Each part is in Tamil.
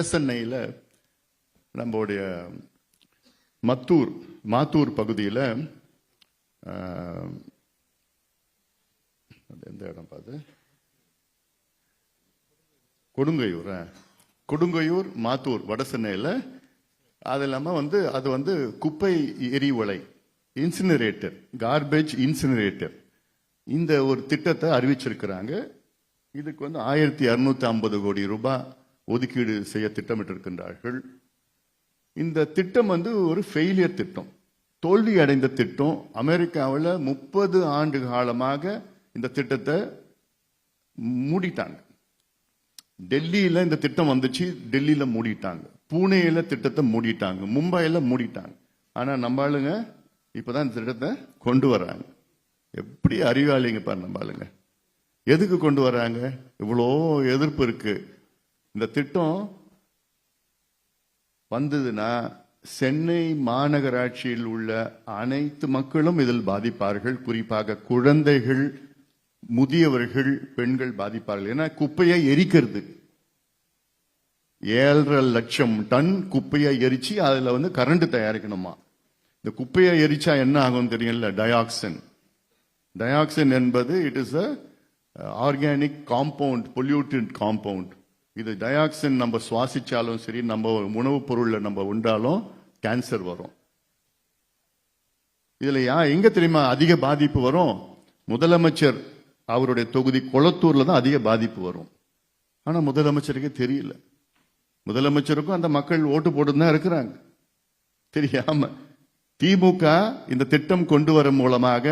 வடசென்னையில் நம்மளுடைய மாத்தூர் பகுதியில் எந்த இடம் பார்த்து கொடுங்கையூர் மாத்தூர் வடசென்னையில் அது இல்லாமல் அது குப்பை எரிவலை இன்சினரேட்டர், கார்பேஜ் இன்சினரேட்டர், இந்த ஒரு திட்டத்தை அறிவிச்சிருக்கிறாங்க. இதுக்கு 1650 கோடி ரூபாய் ஒதுக்கீடு செய்ய திட்டமிட்டிருக்கின்றார்கள். இந்த திட்டம் ஒரு ஃபெயிலியர் திட்டம், தோல்வி அடைந்த திட்டம். அமெரிக்காவில் 30 ஆண்டு காலமாக இந்த திட்டத்தை மூடிட்டாங்க. டெல்லியில இந்த திட்டம் வந்துச்சு, டெல்லியில மூடிட்டாங்க. பூனேல திட்டத்தை மூடிட்டாங்க, மும்பையில மூடிட்டாங்க. ஆனா நம்ம ஆளுங்க இப்பதான் இந்த திட்டத்தை கொண்டு வர்றாங்க. எப்படி அறிவாளிங்க பாரு நம்ம ஆளுங்க. எதுக்கு கொண்டு வர்றாங்க? இவ்வளோ எதிர்ப்பு இருக்கு. இந்த திட்டம் வந்ததுன்னா சென்னை மாநகராட்சியில் உள்ள அனைத்து மக்களும் இதில் பாதிப்பார்கள். குறிப்பாக குழந்தைகள், முதியவர்கள், பெண்கள் பாதிப்பார்கள். ஏன்னா குப்பையை எரிக்கிறது, 7.5 லட்சம் டன் குப்பையை எரிச்சு அதுல கரண்ட் தயாரிக்கணுமா. இந்த குப்பையை எரிச்சா என்ன ஆகும் தெரியல? டயாக்சின் என்பது it is organic compound, polluted compound. இது டயாக்சின் நம்ம சுவாசிச்சாலும் சரி, நம்ம உணவுப் பொருள்ல நம்ம உண்டாலும் கேன்சர் வரும். இதுல எங்க தெரியுமா அதிக பாதிப்பு வரும்? முதலமைச்சர் அவருடைய தொகுதி கொளத்தூர்ல தான் அதிக பாதிப்பு வரும். ஆனா முதலமைச்சருக்கு தெரியல. முதலமைச்சருக்கும் அந்த மக்கள் ஓட்டு போட்டு தான் இருக்கிறாங்க. தெரியாம திமுக இந்த திட்டம் கொண்டு வர மூலமாக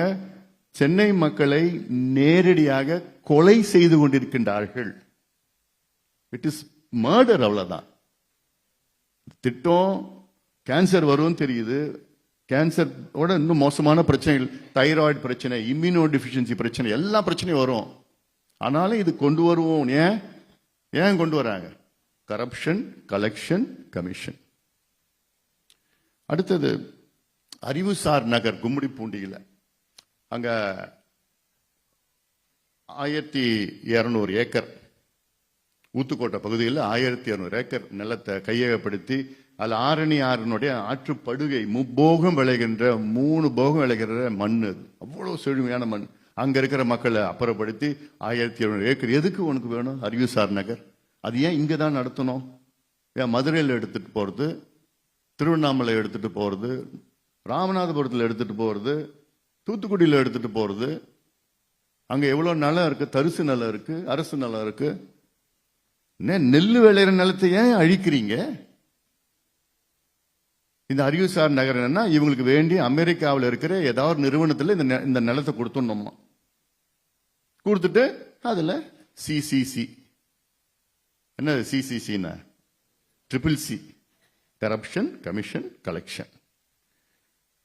சென்னை மக்களை நேரடியாக கொலை செய்து கொண்டிருக்கின்றார்கள். It is murder. அவ்வளவுதான். திட்டம் கேன்சர் வரும் தெரியுது. கேன்சரோட இன்னும் மோசமான பிரச்சனைகள், தைராய்டு பிரச்சனை, இம்யூனோ டிஃபிஷியன்சி பிரச்சனை, எல்லா பிரச்சனையும் வரும். ஆனாலும் இது கொண்டு வருவோம். ஏன் கொண்டு வராங்க? Corruption, collection commission. அடுத்தது அறிவுசார் நகர் கும்மிடிப்பூண்டியில் அங்க 1200 ஏக்கர், ஊத்துக்கோட்டை பகுதியில் 1200 ஏக்கர் நிலத்தை கையகப்படுத்தி அதில் ஆரணி ஆறுனுடைய ஆற்றுப்படுகை, 3 போகம் விளைகின்ற மண். அவ்வளவு செழுமையான மண். அங்க இருக்கிற மக்களை அப்புறப்படுத்தி 1700 ஏக்கர். எதுக்கு உனக்கு வேணும் அறிவுசார் நகர்? அது ஏன் இங்க தான் நடத்தணும்? ஏன் மதுரையில் எடுத்துட்டு போறது, திருவண்ணாமலை எடுத்துட்டு போறது, ராமநாதபுரத்தில் எடுத்துட்டு போறது, தூத்துக்குடியில் எடுத்துட்டு போறது? அங்க எவ்வளவு நிலம் இருக்கு, தரிசு நிலம் இருக்கு, அரசு நிலம் இருக்கு. நெல்லு விளையிற நிலத்தை ஏன் அழிக்கிறீங்க? இந்த அறிவுசார் நகர் என்னன்னா, இவங்களுக்கு வேண்டி அமெரிக்காவில் இருக்கிற ஏதாவது நிறுவனத்தில் இந்த நிலத்தை கொடுத்துடணுமா. கொடுத்துட்டு அதுல சிசிசி, என்ன சிசிசின்னா CCC, கரப்ஷன் கமிஷன் கலெக்ஷன்.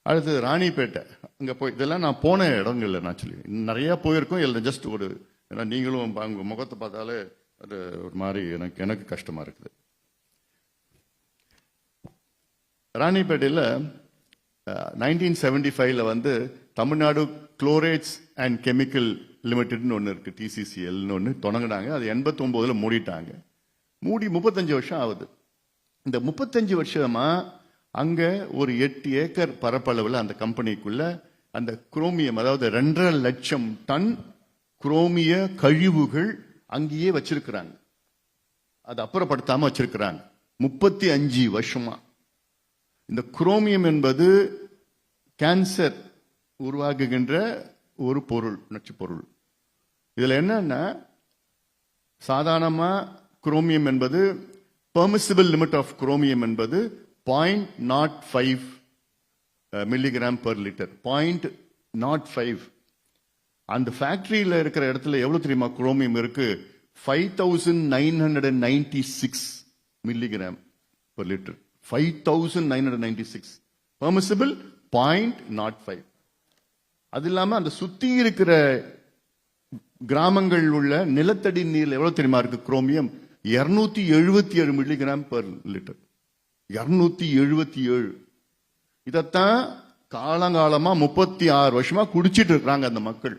அடுத்தது ராணிப்பேட்டை. அங்க போய் இதெல்லாம் நான் போன இடங்கள்ல நான் சொல்லி நிறைய போயிருக்கோம். இல்லை ஜஸ்ட் ஒரு, ஏன்னா நீங்களும் உங்க முகத்தை பார்த்தாலே அது ஒரு மாதிரி எனக்கு கஷ்டமா இருக்குது. ராணிப்பேட்டையில் 1975 தமிழ்நாடு குளோரேட்ஸ் அண்ட் கெமிக்கல் லிமிடெட்னு ஒன்று இருக்கு, TCCLன்னு ஒன்று தொடங்கினாங்க. அது 89 மூடிட்டாங்க. மூடி 35 வருஷம் ஆகுது. இந்த 35 வருஷமா அங்க ஒரு 8 ஏக்கர் பரப்பளவில் அந்த கம்பெனிக்குள்ள அந்த குரோமியம், அதாவது 2.5 லட்சம் டன் குரோமிய கழிவுகள் அங்கேயே வச்சிருக்கிறாங்க. அது அப்புறப்படுத்தாம வச்சிருக்கிறாங்க 35 வருஷமா. இந்த குரோமியம் என்பது கேன்சர் உருவாக்குகின்ற ஒரு பொருள், நச்சு பொருள். இதுல என்னன்னா, சாதாரணமா குரோமியம் என்பது பெர்மிசிபிள் லிமிட் ஆஃப் குரோமியம் என்பது 0.05 மில்லிகிராம் பெர் லிட்டர். 0.05. அந்த ஃபேக்டரியில இருக்கிற இடத்துல எவ்வளவு தெரியுமா குரோமியம் இருக்கு? 5996 மில்லிகிராம் பெர் லிட்டர். 5996. பெர்மிசிபிள் 0.05. அது இல்லாம அந்த சுத்தி இருக்கிற கிராமங்கள் உள்ள நிலத்தடி நீர்ல எவ்வளவு தெரியுமா இருக்கு குரோமியம்? 277 milligram per litre. 277. இதத்தான் காலங்காலமா 36 வருஷமா குடிச்சிட்டு இருக்காங்க அந்த மக்கள்.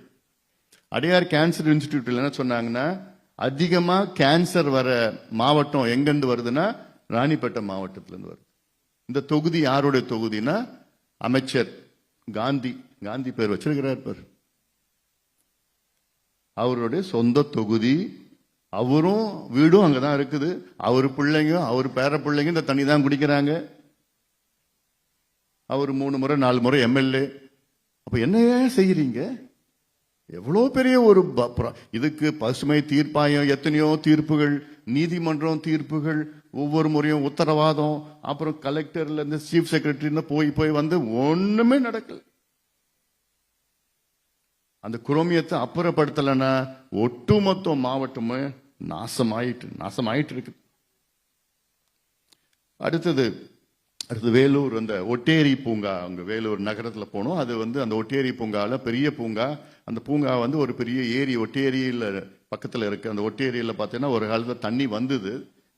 அடையார் கேன்சர் இன்ஸ்டிடியூட்ல என்ன சொன்னாங்கன்னா, அதிகமா கேன்சர் வர மாவட்டம் எங்கிருந்து வருதுன்னா ராணிப்பேட்டை மாவட்டத்திலிருந்து வருது. இந்த தொகுதி யாருடைய தொகுதினா அமைச்சர் காந்தி பேர் வச்சிருக்கிறார் பேர், அவருடைய சொந்த தொகுதி. அவரும் வீடும் அங்கதான் இருக்குது. அவரு பிள்ளைங்க அவர் பேர பிள்ளைங்க இந்த தண்ணி தான் குடிக்கிறாங்க. அவர் 3 முறை 4 முறை எம்எல்ஏ. அப்ப என்ன செய்யறீங்க? எவ்வளவு பெரிய ஒரு இதுக்கு பசுமை தீர்ப்பாயம், எத்தனையோ தீர்ப்புகள், நீதிமன்றம் தீர்ப்புகள், ஒவ்வொரு முறையும் உத்தரவாதம், அப்புறம் கலெக்டர்ல இருந்து சீஃப் செக்ரட்டரி போய் வந்து ஒண்ணுமே நடக்கல. அந்த குரோமியத்தை அப்புறப்படுத்தலைன்னா ஒட்டுமொத்த மாவட்டமே நாசமாயிட்டு இருக்கு. அடுத்தது வேலூர், அந்த ஒட்டேரி பூங்கா, அங்க வேலூர் நகரத்துல போனோம். அது வந்து அந்த ஒட்டேரி பூங்கால பெரிய பூங்கா. அந்த பூங்கா வந்து ஒரு பெரிய ஏரி ஒட்டேரியில பக்கத்துல இருக்கு. அந்த ஒட்டேரியில பாத்தீங்கன்னா ஒரு காலத்துல தண்ணி வந்தது.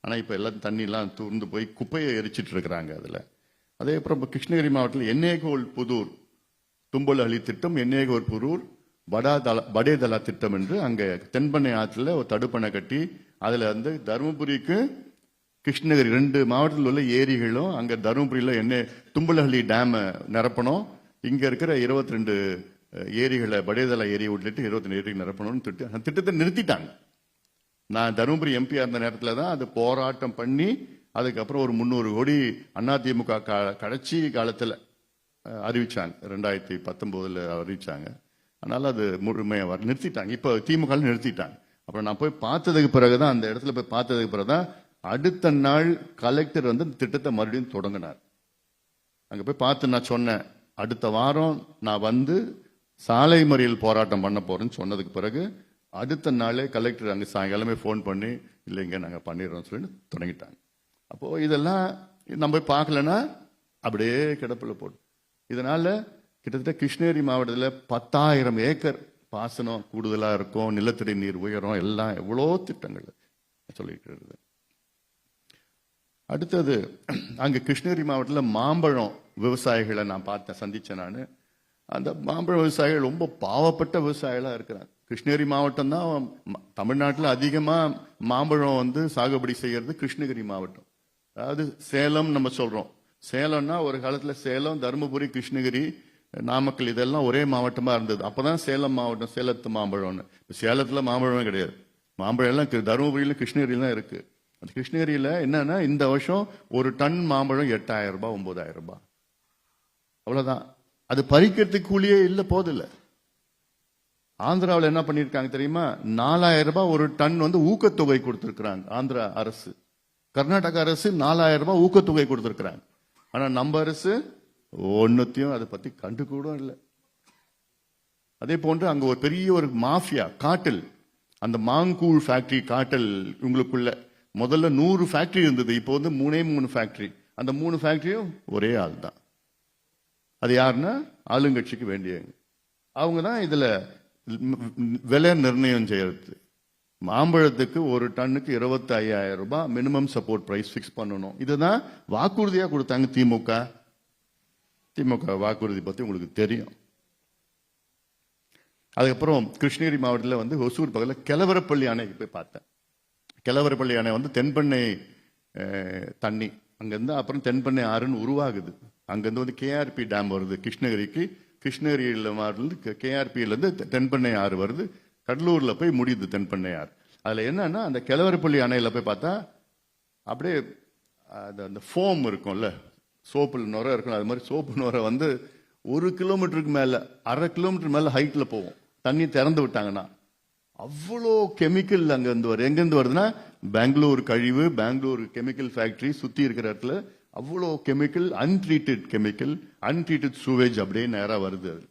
ஆனா இப்ப எல்லாம் தண்ணி எல்லாம் தூர்ந்து போய் குப்பையை எரிச்சிட்டு இருக்கிறாங்க அதுல. அதே அப்புறம் கிருஷ்ணகிரி மாவட்டத்தில் எண்ணேகோல் புதூர் தும்பல் அலி திட்டம், எண்ணேகோல் புதூர் படேதலா திட்டம் என்று அங்க தென்பண்ணை ஆற்றுல ஒரு தடுப்பணை கட்டி அதுல வந்து தருமபுரிக்கு கிருஷ்ணகிரி 2 மாவட்டத்தில் உள்ள ஏரிகளும் அங்க தருமபுரியில தும்பலஹள்ளி டேம் நிரப்பணும். இங்க இருக்கிற 22 ஏரிகளை படேதலா ஏரியை விட்டுட்டு 22 ஏரிகள் நிரப்பணும்னு திட்டத்தை நிறுத்திட்டாங்க. நான் தருமபுரி எம்பியா இருந்த நேரத்தில் தான் அது போராட்டம் பண்ணி அதுக்கப்புறம் ஒரு 300 கோடி அதிமுக கடைசி காலத்தில் அறிவிச்சாங்க. 2019 அறிவிச்சாங்க. அதனால அது முழுமையாக நிறுத்திட்டாங்க. இப்போ திமுக நிறுத்திட்டாங்க. அப்புறம் நான் போய் பார்த்ததுக்கு பிறகுதான், அந்த இடத்துல போய் பார்த்ததுக்கு பிறகுதான் அடுத்த நாள் கலெக்டர் வந்து இந்த திட்டத்தை மறுபடியும் தொடங்கினார். அங்க போய் பார்த்து நான் சொன்னேன், அடுத்த வாரம் நான் வந்து சாலை மறியல் போராட்டம் பண்ண போறேன்னு சொன்னதுக்கு பிறகு அடுத்த நாளே கலெக்டர் அங்க சாயங்காலமே போன் பண்ணி இல்லைங்க நாங்க பண்ணிடுறோம் சொல்லி தொடங்கிட்டாங்க. அப்போ இதெல்லாம் நம்ம போய் பார்க்கலன்னா அப்படியே கிடப்பில் போடும். இதனால கிட்டத்தட்ட கிருஷ்ணகிரி மாவட்டத்தில் 10,000 ஏக்கர் பாசனம் கூடுதலா இருக்கும், நிலத்தடி நீர் உயரும், எல்லாம் எவ்வளோ திட்டங்கள் சொல்லிட்டு இருக்குது. அடுத்தது அங்க கிருஷ்ணகிரி மாவட்டத்தில் மாம்பழம் விவசாயிகளை நான் பார்த்தேன், சந்திச்சேன் நான். அந்த மாம்பழ விவசாயிகள் ரொம்ப பாவப்பட்ட விவசாயிகளா இருக்கிறாங்க. கிருஷ்ணகிரி மாவட்டம் தான் தமிழ்நாட்டில் அதிகமா மாம்பழம் வந்து சாகுபடி செய்யறது கிருஷ்ணகிரி மாவட்டம். அதாவது சேலம் நம்ம சொல்றோம், சேலம்னா ஒரு காலத்துல சேலம், தருமபுரி, கிருஷ்ணகிரி, நாமக்கல் இதெல்லாம் ஒரே மாவட்டமா இருந்தது. அப்பதான் சேலம் மாவட்டம், சேலத்து மாம்பழம்னு. சேலத்துல மாம்பழமே கிடையாது. மாம்பழம் எல்லாம் தருமபுரியில கிருஷ்ணகிரியில தான் இருக்கு. அந்த கிருஷ்ணகிரியில என்னன்னா இந்த வருஷம் ஒரு டன் மாம்பழம் 8,000 ரூபாய் 9,000 ரூபாய் அவ்வளவுதான். அது பறிக்கிறதுக்கு கூலியே இல்ல, போதில்லை. ஆந்திராவில் என்ன பண்ணிருக்காங்க தெரியுமா? 4,000 ரூபாய் ஒரு டன் வந்து ஊக்கத்தொகை கொடுத்திருக்கிறாங்க ஆந்திரா அரசு. கர்நாடக அரசு 4,000 ரூபாய் ஊக்கத்தொகை கொடுத்திருக்கிறாங்க. ஆனா நம்ம அரசு ஒன்னத்தையும் அதை பத்தி கண்டு கூட இல்லை. அதே போன்று அங்க ஒரு பெரிய ஒரு மாஃபியா காட்டல், அந்த மாங்கூழ் ஃபேக்டரி காட்டல் உங்களுக்குள்ள. முதல்ல 100 ஃபேக்டரி இருந்தது, இப்போ வந்து 3 ஃபேக்டரி. அந்த 3 ஃபேக்டரியும் ஒரே ஆள் தான். அது யாருன்னா ஆளுங்கட்சிக்கு வேண்டியவங்க. அவங்க தான் இதுல விலை நிர்ணயம் செய்யறது. மாம்பழத்துக்கு ஒரு டன்னுக்கு 25,000 ரூபாய் மினிமம் சப்போர்ட் பிரைஸ் பிக்ஸ் பண்ணணும். இதுதான் வாக்குறுதியா கொடுத்தாங்க திமுக வாக்குறுதி பத்தி உங்களுக்கு தெரியும். அதுக்கப்புறம் கிருஷ்ணகிரி மாவட்டத்தில் வந்து ஒசூர் பக்கத்தில் கிழவரப்பள்ளி அணைக்கு போய் பார்த்தேன். கிழவரப்பள்ளி அணை வந்து தென்பண்ணை தண்ணி அங்கிருந்து அப்புறம் தென்பண்ணை ஆறுன்னு உருவாகுது. அங்கிருந்து வந்து கேஆர்பி டேம் வருது கிருஷ்ணகிரிக்கு. கிருஷ்ணகிரியில இருந்து கேஆர்பியிலேருந்து தென்பண்ணை ஆறு வருது. கடலூர்ல போய் முடியுது தென்பண்ணை ஆறு. அதுல என்னன்னா அந்த கிழவரப்பள்ளி அணையில போய் பார்த்தா அப்படியே அந்த ஃபோம் இருக்கும்ல, சோப்பு நுரை இருக்கும், அது மாதிரி சோப்பு நுரை வந்து 1 கிலோமீட்டருக்கு மேல 1/2 கிலோமீட்டர் மேல ஹைட்ல போகும். தண்ணி திறந்து விட்டாங்கன்னா அவ்வளோ கெமிக்கல் அங்க இருந்து வரும். எங்கிருந்து வருதுன்னா பெங்களூர் கழிவு, பெங்களூர் கெமிக்கல் ஃபேக்டரி சுத்தி இருக்கிற இடத்துல அவ்வளோ கெமிக்கல், அன்ட்ரீட்டட் சூவேஜ் அப்படியே நேரா வருது. அது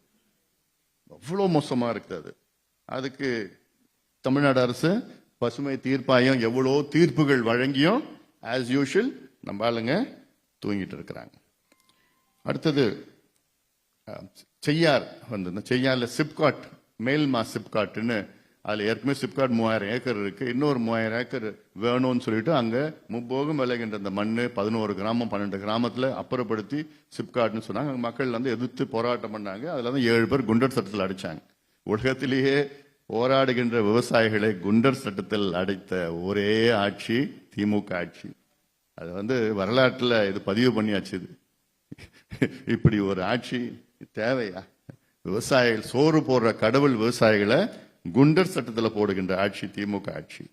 அவ்வளோ மோசமா இருக்குது. அதுக்கு தமிழ்நாடு அரசு பசுமை தீர்ப்பாயம் எவ்வளோ தீர்ப்புகள் வழங்கியும் ஆஸ் யூஷுவல் நம்ம ஆளுங்க தூங்கிட்டு இருக்கிறாங்க. அடுத்தது செய்யார் வந்து செய்யார்ல சிப்காட், மேல்மா சிப்காட்னு, அதுல ஏற்கனவே சிப்காட் 3000 ஏக்கர் இருக்கு. இன்னொரு 3000 ஏக்கர் வேணும்னு சொல்லிட்டு அங்க முப்போகம் விளைகின்ற அந்த மண்ணு 11 கிராமம் 12 கிராமத்துல அப்புறப்படுத்தி சிப்காட்னு சொன்னாங்க. அங்க மக்கள் வந்து எதிர்த்து போராட்டம் பண்ணாங்க. அதுல வந்து 7 பேர் குண்டர் சட்டத்தில் அடிச்சாங்க. உலகத்திலேயே போராடுகின்ற விவசாயிகளை குண்டர் சட்டத்தில் அடைத்த ஒரே ஆட்சி திமுக ஆட்சி. அது வரலாற்றுல இது பதிவு பண்ணியாச்சு. இது இப்படி ஒரு ஆட்சி தேவையா? விவசாயிகள் சோறு போடுற கடவுள் விவசாயிகளை குண்டர் சட்டத்துல போடுகின்ற ஆட்சி திமுக ஆட்சி.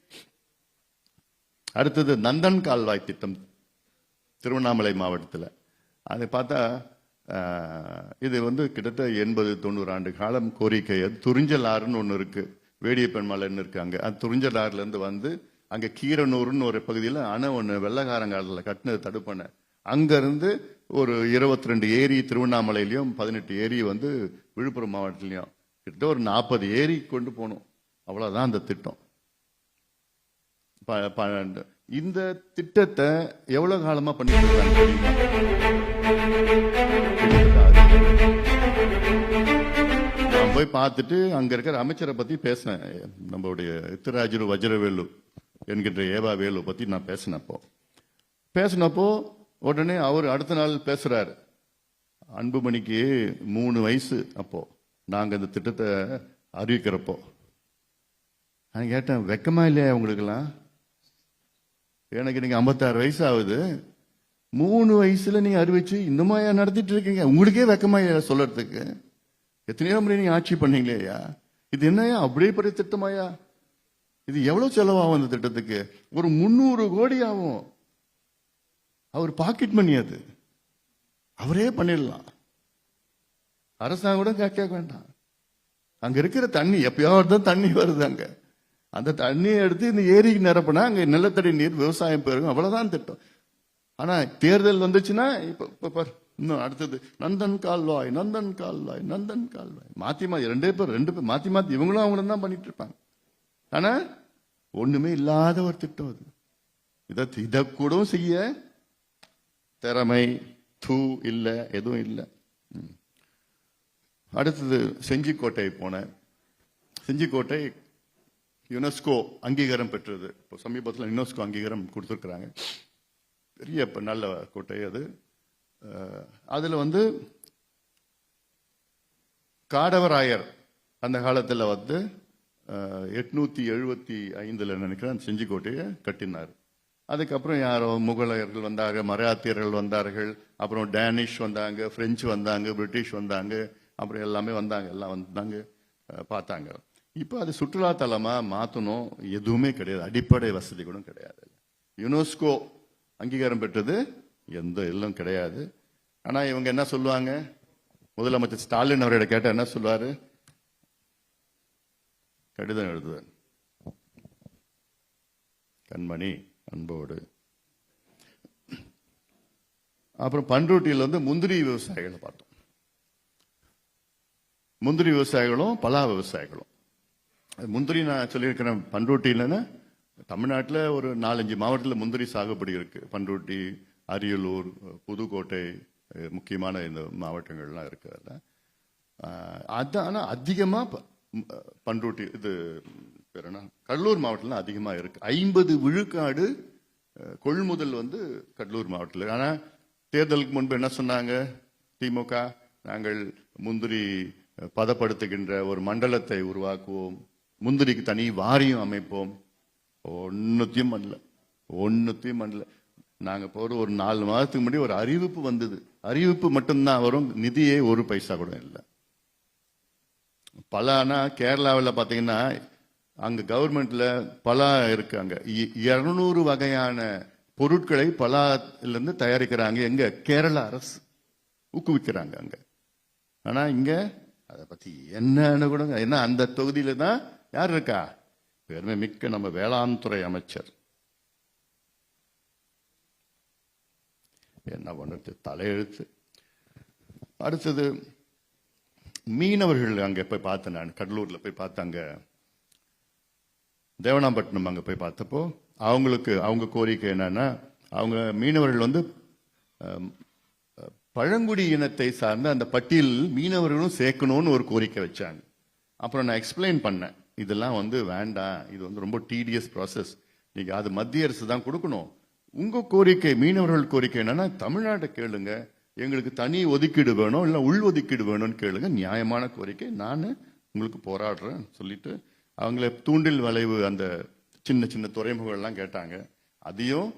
அடுத்தது நந்தன் கால்வாய் திட்டம் திருவண்ணாமலை மாவட்டத்தில். அதை பார்த்தா இது கிட்டத்தட்ட 80-90 ஆண்டு காலம் கோரிக்கை. துறிஞ்சல் ஆறுன்னு ஒன்று இருக்கு, வேடியப்பன் மலைன்னு இருக்கு. அங்கே அந்த துறிஞ்சல் ஆறுல இருந்து அங்கே கீரனூர்னு ஒரு பகுதியில் அணை ஒன்று வெள்ளக்காரங்காலத்தில் கட்டினது தடுப்பணை. அங்கிருந்து ஒரு 22 ஏரி திருவண்ணாமலையிலையும் 18 ஏரி விழுப்புரம் மாவட்டத்திலையும் கிட்ட ஒரு 40 ஏரி கொண்டு போகணும். அவ்வளவுதான் அந்த திட்டம். இந்த திட்டத்தை எவ்வளவு காலமா பண்ணிட்டு இருக்காங்க? நான் போய் பார்த்துட்டு அங்க இருக்கிற அமைச்சரை பத்தி பேசினேன். நம்மளுடைய எத்திராஜரு வஜ்ரவேலு என்கின்ற ஏவா வேலு பத்தி நான் பேசினப்போ உடனே அவர் அடுத்த நாள் பேசுறாரு. அன்புமணிக்கு 3 வயசு அப்போ நாங்க இந்த திட்டத்தை அறிவிக்கிறப்போ. நான் கேட்டேன், வெக்கமா இல்லையா உங்களுக்கெல்லாம்? எனக்கு நீங்க 56 வயசு ஆகுது, 3 வயசுல நீங்க அறிவிச்சு இன்னுமா நடத்திட்டு இருக்கீங்க? உங்களுக்கே வெக்கமா இல்லையா சொல்றதுக்கு? எத்தனையோ முறை நீங்க ஆட்சி பண்ணீங்களேயா? இது என்னையா அப்படியே பெரிய திட்டமாயா? இது எவ்வளவு செலவாகும் அந்த திட்டத்துக்கு? ஒரு 300 கோடி ஆகும். அவர் பாக்கெட் மணி, அது அவரே பண்ணிடலாம். அரசாங்கம் கூட கேட்க வேண்டாம். அங்க இருக்கிற தண்ணி எப்பயாவது தான் தண்ணி வருது. அங்க அந்த தண்ணியை எடுத்து இந்த ஏரிக்கு நிரப்பினா அங்க நிலத்தடி நீர் விவசாயம் பெருகும். அவ்வளவுதான் திட்டம். ஆனா தேர்தல் வந்துச்சுன்னா இப்ப இன்னும் அடுத்தது நந்தன் கால்வாய், நந்தன் கால்வாய், நந்தன் கால்வாய். மாத்தி ரெண்டு பேர் மாத்தி இவங்களும் அவங்களும் தான் பண்ணிட்டு இருப்பாங்க. ஆனா ஒண்ணுமே இல்லாத ஒரு திட்டம் அது. இத கூட செய்ய திறமை இல்ல, எதுவும் இல்லை. அடுத்தது செஞ்சிக்கோட்டை போனேன். செஞ்சிக்கோட்டை யுனெஸ்கோ அங்கீகாரம் பெற்றது. இப்போ சமீபத்தில் யுனெஸ்கோ அங்கீகாரம் கொடுத்துருக்குறாங்க. பெரிய நல்ல கோட்டை அது. அதுல காடவராயர் அந்த காலத்தில் 875 நினைக்கிறேன் செஞ்சிக்கோட்டையை கட்டினார். அதுக்கப்புறம் யாரோ முகலாயர்கள் வந்தாங்க, மராத்தியர்கள் வந்தார்கள், அப்புறம் டேனிஷ் வந்தாங்க, பிரெஞ்சு வந்தாங்க, பிரிட்டிஷ் வந்தாங்க, அப்புறம் எல்லாமே வந்தாங்க, எல்லாம் வந்தாங்க, பார்த்தாங்க. இப்போ அது சுற்றுலா தலமா மாற்றணும், எதுவுமே கிடையாது, அடிப்படை வசதி கூட கிடையாது. யுனெஸ்கோ அங்கீகாரம் பெற்றது எந்த எல்லாம் கிடையாது. ஆனா இவங்க என்ன சொல்லுவாங்க? முதலமைச்சர் ஸ்டாலின் அவர்கிட்ட கேட்ட என்ன சொல்லுவாரு? கடிதம் எழுதுவார், கண்மணி அன்போடு. அப்புறம் பண்ருட்டியில் முந்திரி விவசாயிகளை பார்த்தோம். முந்திரி விவசாயிகளும் பலா விவசாயிகளும். முந்திரி நான் சொல்லியிருக்கிறேன், பண்ருட்டியில் தமிழ்நாட்டில் ஒரு 4-5 மாவட்டத்தில் முந்திரி சாகுபடி இருக்கு. பண்ருட்டி, அரியலூர், புதுக்கோட்டை முக்கியமான இந்த மாவட்டங்கள்லாம் இருக்கு. அதான் அதிகமா பண்ருட்டி இது கடலூர் மாவட்டத்தில் அதிகமா இருக்கு. 50 விழுக்காடு கொள்முதல் கடலூர் மாவட்டத்தில். ஆனா தேர்தலுக்கு முன்பு என்ன சொன்னாங்க திமுக? நாங்கள் முந்திரி பதப்படுத்துகின்ற ஒரு மண்டலத்தை உருவாக்குவோம், முந்திரிக்கு தனி வாரியம் அமைப்போம். ஒன்னுத்தையும் பண்ணல. நாங்க போற ஒரு 4 மாதத்துக்கு முன்னாடி ஒரு அறிவிப்பு வந்தது. அறிவிப்பு மட்டும்தான் வரும், நிதியே 1 பைசா கூட இல்லை. பலானா கேரளாவில் பாத்தீங்கன்னா அங்க கவர்மெண்ட்ல பலா இருக்கு. அங்க 200 வகையான பொருட்களை பலால இருந்து தயாரிக்கிறாங்க. எங்க கேரள அரசு ஊக்குவிக்கிறாங்க அங்க. ஆனா இங்க அதை பத்தி என்னன்னு கூட என்ன. அந்த தொகுதியில தான் யார் இருக்கா? பெருமை மிக்க நம்ம வேளாண் துறை அமைச்சர். என்ன பண்ணுறது, தலையெழுத்து. அடுத்தது மீனவர்கள் அங்க போய் பார்த்தேன். நான் கடலூர்ல போய் பார்த்தேன். அங்க தேவனாம்பட்டினம் அங்க போய் பார்த்தப்போ அவங்க கோரிக்கை என்னன்னா, அவங்க மீனவர்கள் பழங்குடி இனத்தை சார்ந்த அந்த பட்டியல் மீனவர்களும் சேர்க்கணும்னு ஒரு கோரிக்கை வச்சாங்க. அப்புறம் நான் எக்ஸ்பிளைன் பண்ணேன், இதெல்லாம் வேண்டாம், இது ரொம்ப டிடிஎஸ் ப்ராசஸ், நீங்க அது மத்திய அரசு தான் கொடுக்கணும். உங்க கோரிக்கை, மீனவர்கள் கோரிக்கை என்னன்னா, தமிழ்நாட்டை கேளுங்க, எங்களுக்கு தனி ஒதுக்கீடு வேணும், இல்லை உள் ஒதுக்கீடு வேணும்னு கேளுங்க, நியாயமான கோரிக்கை, நான் உங்களுக்கு போராடுறேன் சொல்லிட்டு அவங்கள தூண்டில் வளைவு அந்த சின்ன சின்ன துறைமுகங்கள்லாம் கேட்டாங்க. அதையும்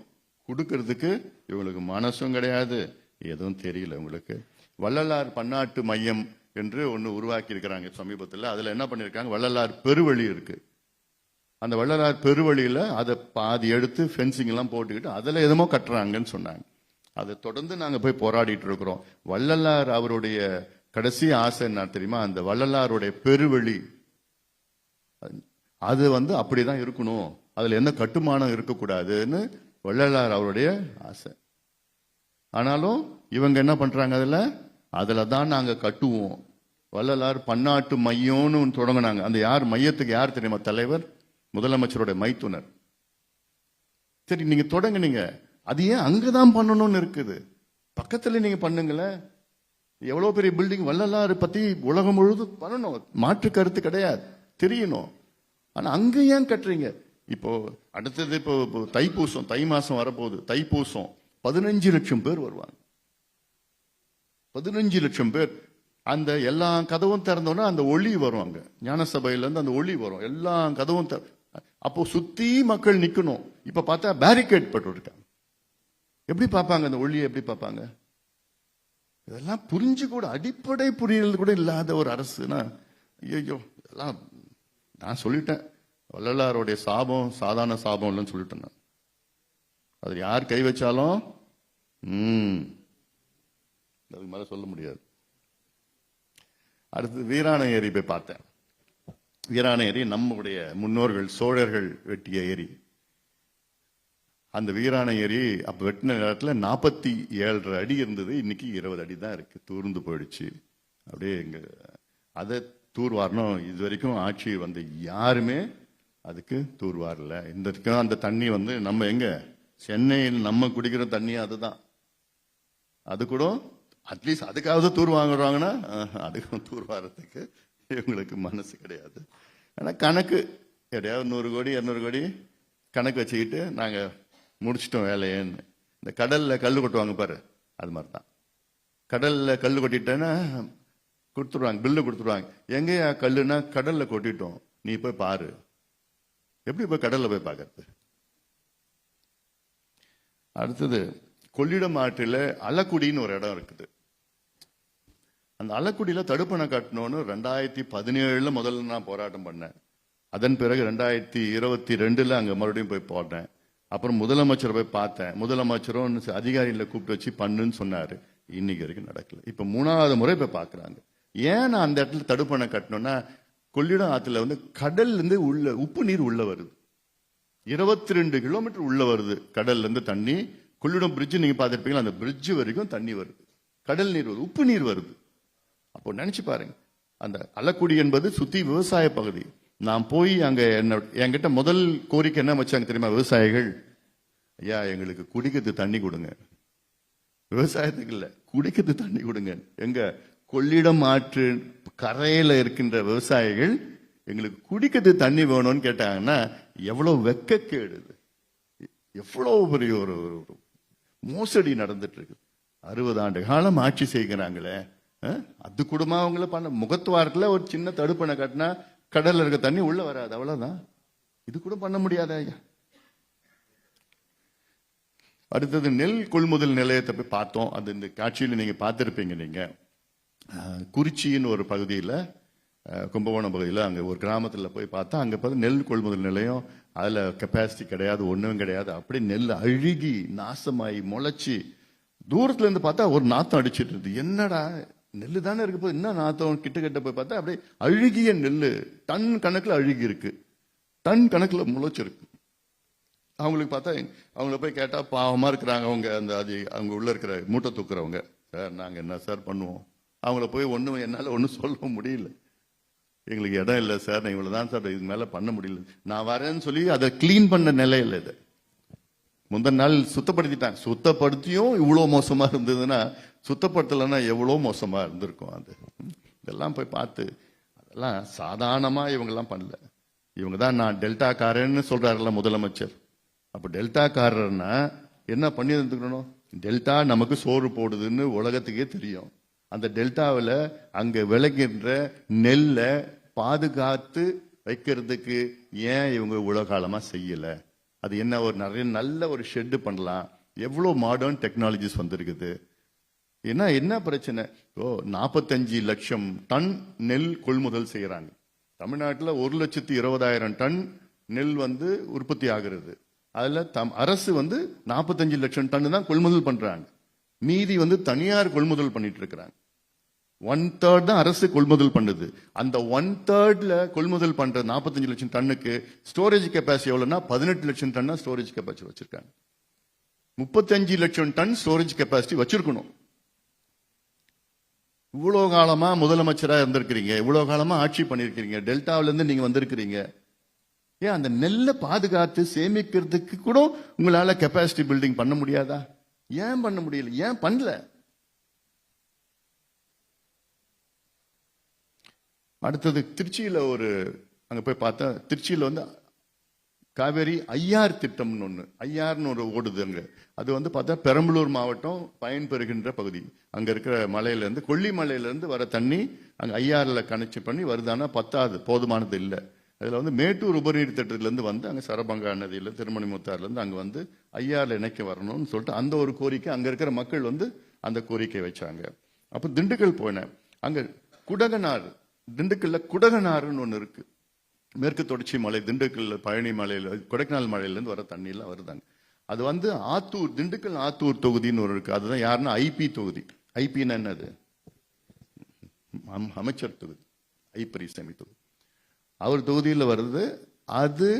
கொடுக்கறதுக்கு இவங்களுக்கு மனசும் கிடையாது, எதுவும் தெரியல உங்களுக்கு. வள்ளலார் பன்னாட்டு மையம் என்று ஒன்று உருவாக்கி இருக்கிறாங்க சமீபத்தில். அதுல என்ன பண்ணிருக்காங்க, வள்ளலார் பெருவழி இருக்கு. அந்த வள்ளலார் பெருவழியில அதை பாதி எடுத்து ஃபென்சிங் எல்லாம் போட்டுக்கிட்டு அதுல எதுமோ கட்டுறாங்கன்னு சொன்னாங்க. அதை தொடர்ந்து நாங்க போய் போராடிட்டு இருக்கிறோம். வள்ளலார் அவருடைய கடைசி ஆசை என்ன தெரியுமா, அந்த வள்ளலாருடைய பெருவழி அது அப்படிதான் இருக்கணும், அதுல எந்த கட்டுமானம் இருக்கக்கூடாதுன்னு வள்ளலார் அவருடைய ஆசை. ஆனாலும் இவங்க என்ன பண்றாங்க, அதுல தான் நாங்க கட்டுவோம். வள்ளலார் பன்னாட்டு மையம்னு தொடங்கினாங்க. அந்த யார் மையத்துக்கு யார் தெரியுமா தலைவர், முதலமைச்சருடைய மைத்துனர். சரி, நீங்க தொடங்குனீங்க, அது ஏன் அங்கதான் பண்ணணும்னு இருக்குது, பக்கத்துல நீங்க பண்ணுங்களேன். எவ்வளவு பெரிய பில்டிங், வள்ளலார் பத்தி உலகம் முழுவதும் பண்ணணும், மாற்று கருத்து கிடையாது, தெரியணும். ஆனா அங்க ஏன் கட்டுறீங்க? இப்போ அடுத்தது இப்போ தைப்பூசம், தை மாசம் வரப்போகுது. தைப்பூசம் 15 லட்சம் பேர் வருவாங்க. 15 லட்சம் பேர். அந்த எல்லா கதவும் திறந்தோன்னா அந்த ஒளி வரும், அங்க ஞான சபையில இருந்து அந்த ஒளி வரும், எல்லா கதவும் அப்போ சுத்தி மக்கள் நிக்கணும். இப்ப பார்த்தா பேரிகேட் போட்டு இருக்காங்க. எப்படி பார்ப்பாங்க அந்த ஒளியை, எப்படி பார்ப்பாங்க? இதெல்லாம் புரிஞ்சு கூட, அடிப்படை புரியல் கூட இல்லாத ஒரு அரசுனா, ஐயோ இதெல்லாம் நான் சொல்லிட்டேன். வள்ளலாருடைய சாபம் சாதாரண சாபம் இல்லைன்னு சொல்லிட்டேன் நான். அது யார் கை வச்சாலும் அதுக்கு மேல சொல்ல முடியாது. அடுத்து வீராண ஏரி போய் பார்த்தேன். வீராண ஏரி நம்முடைய முன்னோர்கள் சோழர்கள் வெட்டிய ஏரி. அந்த வீராண ஏரி அப்ப வெட்டின நேரத்தில் 47.5 அடி இருந்தது, இன்னைக்கு 20 அடி தான் இருக்கு, தூர்ந்து போயிடுச்சு. அப்படியே இங்க அதை தூர்வாரணும், இது வரைக்கும் ஆட்சி யாருமே அதுக்கு தூர்வாரல. இந்த அந்த தண்ணி நம்ம எங்க சென்னையில் நம்ம குடிக்கிற தண்ணி அதுதான். அது கூட அட்லீஸ்ட் அதுக்காவது தூர் வாங்குறாங்கன்னா அதுக்கும் தூர் வாரத்துக்கு இவங்களுக்கு மனசு கிடையாது. ஆனா கணக்கு எடையாவது 100 கோடி 200 கோடி கணக்கு வச்சுக்கிட்டு நாங்க முடிச்சிட்டோம் வேலையேன்னு. இந்த கடல்ல கல் கொட்டுவாங்க பாரு, அது மாதிரிதான். கடல்ல கல் கொட்டிட்டேன்னா கொடுத்துருவாங்க, பில்லு கொடுத்துருவாங்க. எங்கேயா கல்லுன்னா கடல்ல கொட்டிட்டோம், நீ போய் பாரு. எப்படி போய் கடல்ல போய் பார்க்கறது? அடுத்தது கொள்ளிடம் ஆற்றில அலக்குடின்னு ஒரு இடம் இருக்குது. அந்த அலக்குடியில தடுப்பணை கட்டணும்னு 2017 முதல்ல நான் போராட்டம் பண்ணேன். அதன் பிறகு 2022 அங்க மறுபடியும் போய் போடுறேன். அப்புறம் முதலமைச்சர் போய் பார்த்தேன். முதலமைச்சரும் அதிகாரிகளை கூப்பிட்டு வச்சு பண்ணுன்னு சொன்னாரு. இன்னைக்கு வரைக்கும் நடக்கல. இப்ப 3வது முறை போய் பாக்குறாங்க. ஏன் நான் அந்த இடத்துல தடுப்பணை கட்டணும்னா, கொள்ளிடம் ஆத்துல கடல்ல இருந்து உள்ள உப்பு நீர் உள்ள வருது. 22 கிலோமீட்டர் உள்ள வருது கடல்ல இருந்து தண்ணி. கொள்ளிடம் பிரிட்ஜ் நீங்க பார்த்திருப்பீங்களா, அந்த பிரிட்ஜ் வரைக்கும் தண்ணி வருது, கடல் நீர் வருது, உப்பு நீர் வருது. அப்போ நினைச்சு பாருங்க, அந்த அலக்குடி என்பது சுத்தி விவசாய பகுதி. நான் போய் அங்க என்கிட்ட முதல் கோரிக்கை என்ன வச்சாங்க தெரியுமா விவசாயிகள்? ஐயா எங்களுக்கு குடிக்கிறது தண்ணி கொடுங்க. விவசாயத்துக்கு இல்ல, குடிக்கிறது தண்ணி கொடுங்க. எங்க கொள்ளிடம் ஆற்று கரையில இருக்கின்ற விவசாயிகள் எங்களுக்கு குடிக்கிறது தண்ணி வேணும்னு கேட்டாங்கன்னா எவ்வளவு வெக்கக்கேடு, எவ்வளவு பெரிய ஒரு மோசடி நடந்துட்டு இருக்கு. 60 ஆண்டு காலம் ஆட்சி செய்கிறாங்களே, அது கூடமா அவங்கள பண்ண? முகத்துவாரத்துல ஒரு சின்ன தடுப்பணை கட்டினா கடல்ல இருக்க தண்ணி உள்ள வராது, அவ்வளவுதான். இது கூட பண்ண முடியாத ஐயா. அடுத்தது நெல் கொள்முதல் நிலையத்தை போய் பார்த்தோம். அது இந்த காட்சியில நீங்க பார்த்திருப்பீங்க. நீங்க குறிச்சின்னு ஒரு பகுதியில், கும்பகோணம் பகுதியில், அங்கே ஒரு கிராமத்தில் போய் பார்த்தா அங்கே பார்த்து நெல் கொள்முதல் நிலையம். அதில் கெப்பாசிட்டி கிடையாது, ஒன்றும் கிடையாது. அப்படி நெல் அழுகி நாசமாயி முளைச்சி தூரத்துல இருந்து பார்த்தா ஒரு நாத்தம் அடிச்சிட்டு இருக்கு. என்னடா நெல்லு தானே இருக்கு போது, என்ன நாத்தம்? கிட்ட போய் பார்த்தா அப்படியே அழுகிய நெல்லு, டன் கணக்குல அழுகி இருக்கு, டன் கணக்குல முளைச்சிருக்கு. அவங்களுக்கு பார்த்தா அவங்கள போய் கேட்டா பாவமா இருக்கிறாங்க. அவங்க அவங்க உள்ள இருக்கிற மூட்டை தூக்குறவங்க, சார் நாங்க என்ன சார் பண்ணுவோம்? அவங்கள போய் என்னால ஒன்றும் சொல்ல முடியல. எங்களுக்கு இடம் இல்லை சார், நான் இவ்வளவுதான் சார், இதுக்கு மேல பண்ண முடியல. நான் வரேன்னு சொல்லி அதை கிளீன் பண்ண நிலையில் இது. முந்தின நாள் சுத்தப்படுத்திட்டாங்க. சுத்தப்படுத்தியும் இவ்வளவு மோசமா இருந்ததுன்னா, சுத்தப்படுத்தலைன்னா எவ்வளவு மோசமா இருந்திருக்கும். அது இதெல்லாம் போய் பார்த்து அதெல்லாம் சாதாரணமா இவங்கெல்லாம் பண்ணல. இவங்க தான் நான் டெல்டா காரன்னு சொல்றாருல முதலமைச்சர். அப்ப டெல்டா காரர்னா என்ன பண்ணி இருந்துக்கணும்? டெல்டா நமக்கு சோறு போடுதுன்னு உலகத்துக்கே தெரியும். அந்த டெல்டாவில் அங்க விளைகின்ற நெல்லை பாதுகாத்து வைக்கிறதுக்கு ஏன் இவங்க இவ்வளவு காலமா செய்யல? அது என்ன, ஒரு நிறைய நல்ல ஒரு ஷெட்டு பண்ணலாம், எவ்வளவு மாடர்ன் டெக்னாலஜிஸ் வந்திருக்குது. ஏன்னா என்ன பிரச்சனை, 45 லட்சம் டன் நெல் கொள்முதல் செய்யறாங்க. தமிழ்நாட்டில் 1,20,000 டன் நெல் உற்பத்தி ஆகிறது. அதுல அரசு 45 லட்சம் டன் தான் கொள்முதல் பண்றாங்க. மீதி தனியார் கொள்முதல் பண்ணிட்டு இருக்கிறாங்க. 1/3 தான் அரசு கொள்முதல் பண்ணுது. அந்த 1/3 கொள்முதல் பண்ற 45 லட்சம் டன்னுக்கு ஸ்டோரேஜ் கெப்பாசிட்டி எவ்வளவுனா 18 லட்சம் டன் ஸ்டோரேஜ் கெப்பாசிட்டி வச்சிருக்காங்க. 35 லட்சம் டன் ஸ்டோரேஜ் கெப்பாசிட்டி வச்சிருக்கணும். இவ்வளவு காலமா முதலமைச்சரா இருந்திருக்கிறீங்க, இவ்வளவு காலமா ஆட்சி பண்ணிருக்கீங்க, டெல்டாவில இருந்து நீங்க வந்திருக்கிறீங்க. ஏன் அந்த நெல்லை பாதுகாத்து சேமிக்கிறதுக்கு கூட உங்களால கெப்பாசிட்டி பில்டிங் பண்ண முடியாதா? ஏன் பண்ண முடியல? ஏன் பண்ணல? அடுத்தது திருச்சியில அங்க போய் பார்த்தா, திருச்சியில காவேரி ஐஆர் திட்டம்னு ஒண்ணு, ஐஆர்னு ஓடுது அங்க. அது பார்த்தா பெரம்பலூர் மாவட்டம் பயன்பெறுகின்ற பகுதி. அங்க இருக்கிற மலையில இருந்து, கொல்லிமலையில இருந்து வர தண்ணி அங்க ஐஆர்ல கனெக்ட் பண்ணி வருதானா பத்தாது, போதுமானது இல்லை. அதுல மேட்டூர் உபநீர் திட்டத்துல இருந்து அங்க சரபங்கா நதியில திருமணிமுத்தாறுல இருந்து அங்க ஐஆர்ல இணைக்க வரணும்னு சொல்லிட்டு அந்த ஒரு கோரிக்கை அங்க இருக்கிற மக்கள் அந்த கோரிக்கை வச்சாங்க. அப்ப திண்டுக்கல் போனேன். அங்க குடகனாறு, திண்டுக்கல்ல குடகனாறுன்னு ஒண்ணு இருக்கு. மேற்கு தொடர்ச்சி மலை, திண்டுக்கல் பழனி மலையில, கொடைக்கானல் மலையில இருந்து வர தண்ணி எல்லாம் வருதாங்க. அது ஆத்தூர், திண்டுக்கல் ஆத்தூர் தொகுதின்னு ஒரு இருக்கு. அதுதான் யாருன்னா ஐபி தொகுதி. ஐபின்னா என்னது? அமைச்சர் தொகுதி, ஐ பெரியசாமி தொகுதி. அவர் தொகுதியில் வருது. அது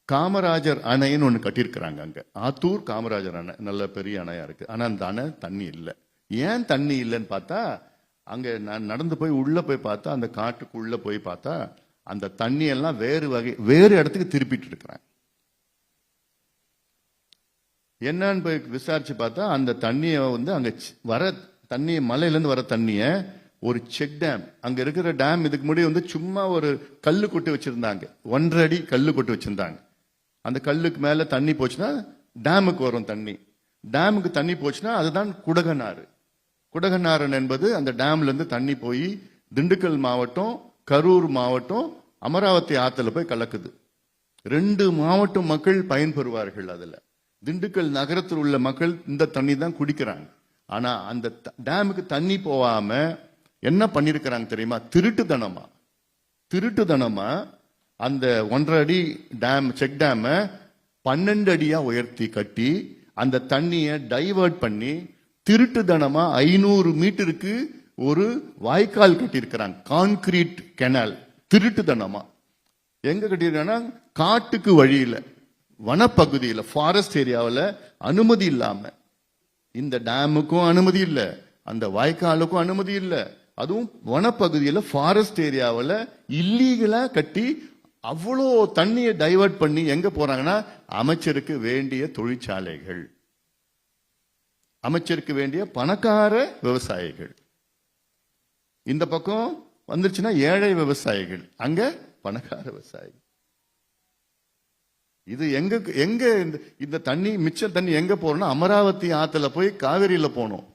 காமராஜர் அணைன்னு ஒண்ணு கட்டியிருக்கிறாங்க அங்க. ஆத்தூர் காமராஜர் அணை நல்ல பெரிய அணையா இருக்கு. ஆனா அந்த அணை தண்ணி இல்லை. ஏன் தண்ணி இல்லைன்னு பார்த்தா, அங்க நான் நடந்து போய் உள்ள போய் பார்த்தா, அந்த காட்டுக்குள்ள போய் பார்த்தா அந்த தண்ணி எல்லாம் வேறு இடத்துக்கு திருப்பிட்டு இருக்கிறாங்க. என்னன்னு போய் விசாரிச்சு பார்த்தா, அந்த தண்ணிய அங்க வர தண்ணிய, மலையில இருந்து வர தண்ணிய ஒரு செக் டேம், அங்க இருக்கிற டேம் இதுக்கு முன்னாடி சும்மா ஒரு கல்லு கொட்டி வச்சிருந்தாங்க. 1.5 அடி கல்லு கொட்டி வச்சிருந்தாங்க. அந்த கல்லுக்கு மேல தண்ணி போச்சுன்னா டேமுக்கு வரும் தண்ணி. டேமுக்கு தண்ணி போச்சுன்னா அதுதான் குடகனாறு. குடகனாரன் என்பது அந்த டேம்ல இருந்து தண்ணி போய் திண்டுக்கல் மாவட்டம், கரூர் மாவட்டம், அமராவதி ஆத்துல போய் கலக்குது. 2 மாவட்டம் மக்கள் பயன்பெறுவார்கள். அதுல திண்டுக்கல் நகரத்தில் உள்ள மக்கள் இந்த தண்ணி தான் குடிக்கிறாங்க. ஆனா அந்த டேமுக்கு தண்ணி போகாம என்ன பண்ணிருக்கிறாங்க தெரியுமா? திருட்டுத்தனமா அந்த 1.5 அடி டேம், செக் டேம 12 அடியா உயர்த்தி கட்டி அந்த தண்ணியை டைவர்ட் பண்ணி திருட்டுத்தனமா 500 மீட்டருக்கு ஒரு வாய்க்கால் கட்டியிருக்கிறாங்க. Concrete canal. திருட்டுத்தனமா எங்க கட்டியிருக்காங்கன்னா, காட்டுக்கு வழியில, வனப்பகுதியில, ஃபாரஸ்ட் ஏரியாவில் அனுமதி இல்லாம. இந்த டேமுக்கும் அனுமதி இல்லை, அந்த வாய்க்காலுக்கும் அனுமதி இல்லை. அதுவும் வனப்பகுதியில, ஃபாரஸ்ட் ஏரியாவில் இல்லீகலா கட்டி அவ்வளோ தண்ணியை டைவர்ட் பண்ணி எங்க போறாங்கன்னா, அமைச்சருக்கு வேண்டிய தொழிற்சாலைகள், அமைச்சருக்கு வேண்டிய பணக்கார விவசாயிகள். இந்த பக்கம் வந்துருச்சுன்னா ஏழை விவசாயிகள், அங்க பணக்கார விவசாயிகள். இது எங்க இந்த தண்ணி, மிச்ச தண்ணி எங்க போறோம்னா அமராவதி ஆத்துல போய் காவிரியில போனோம்.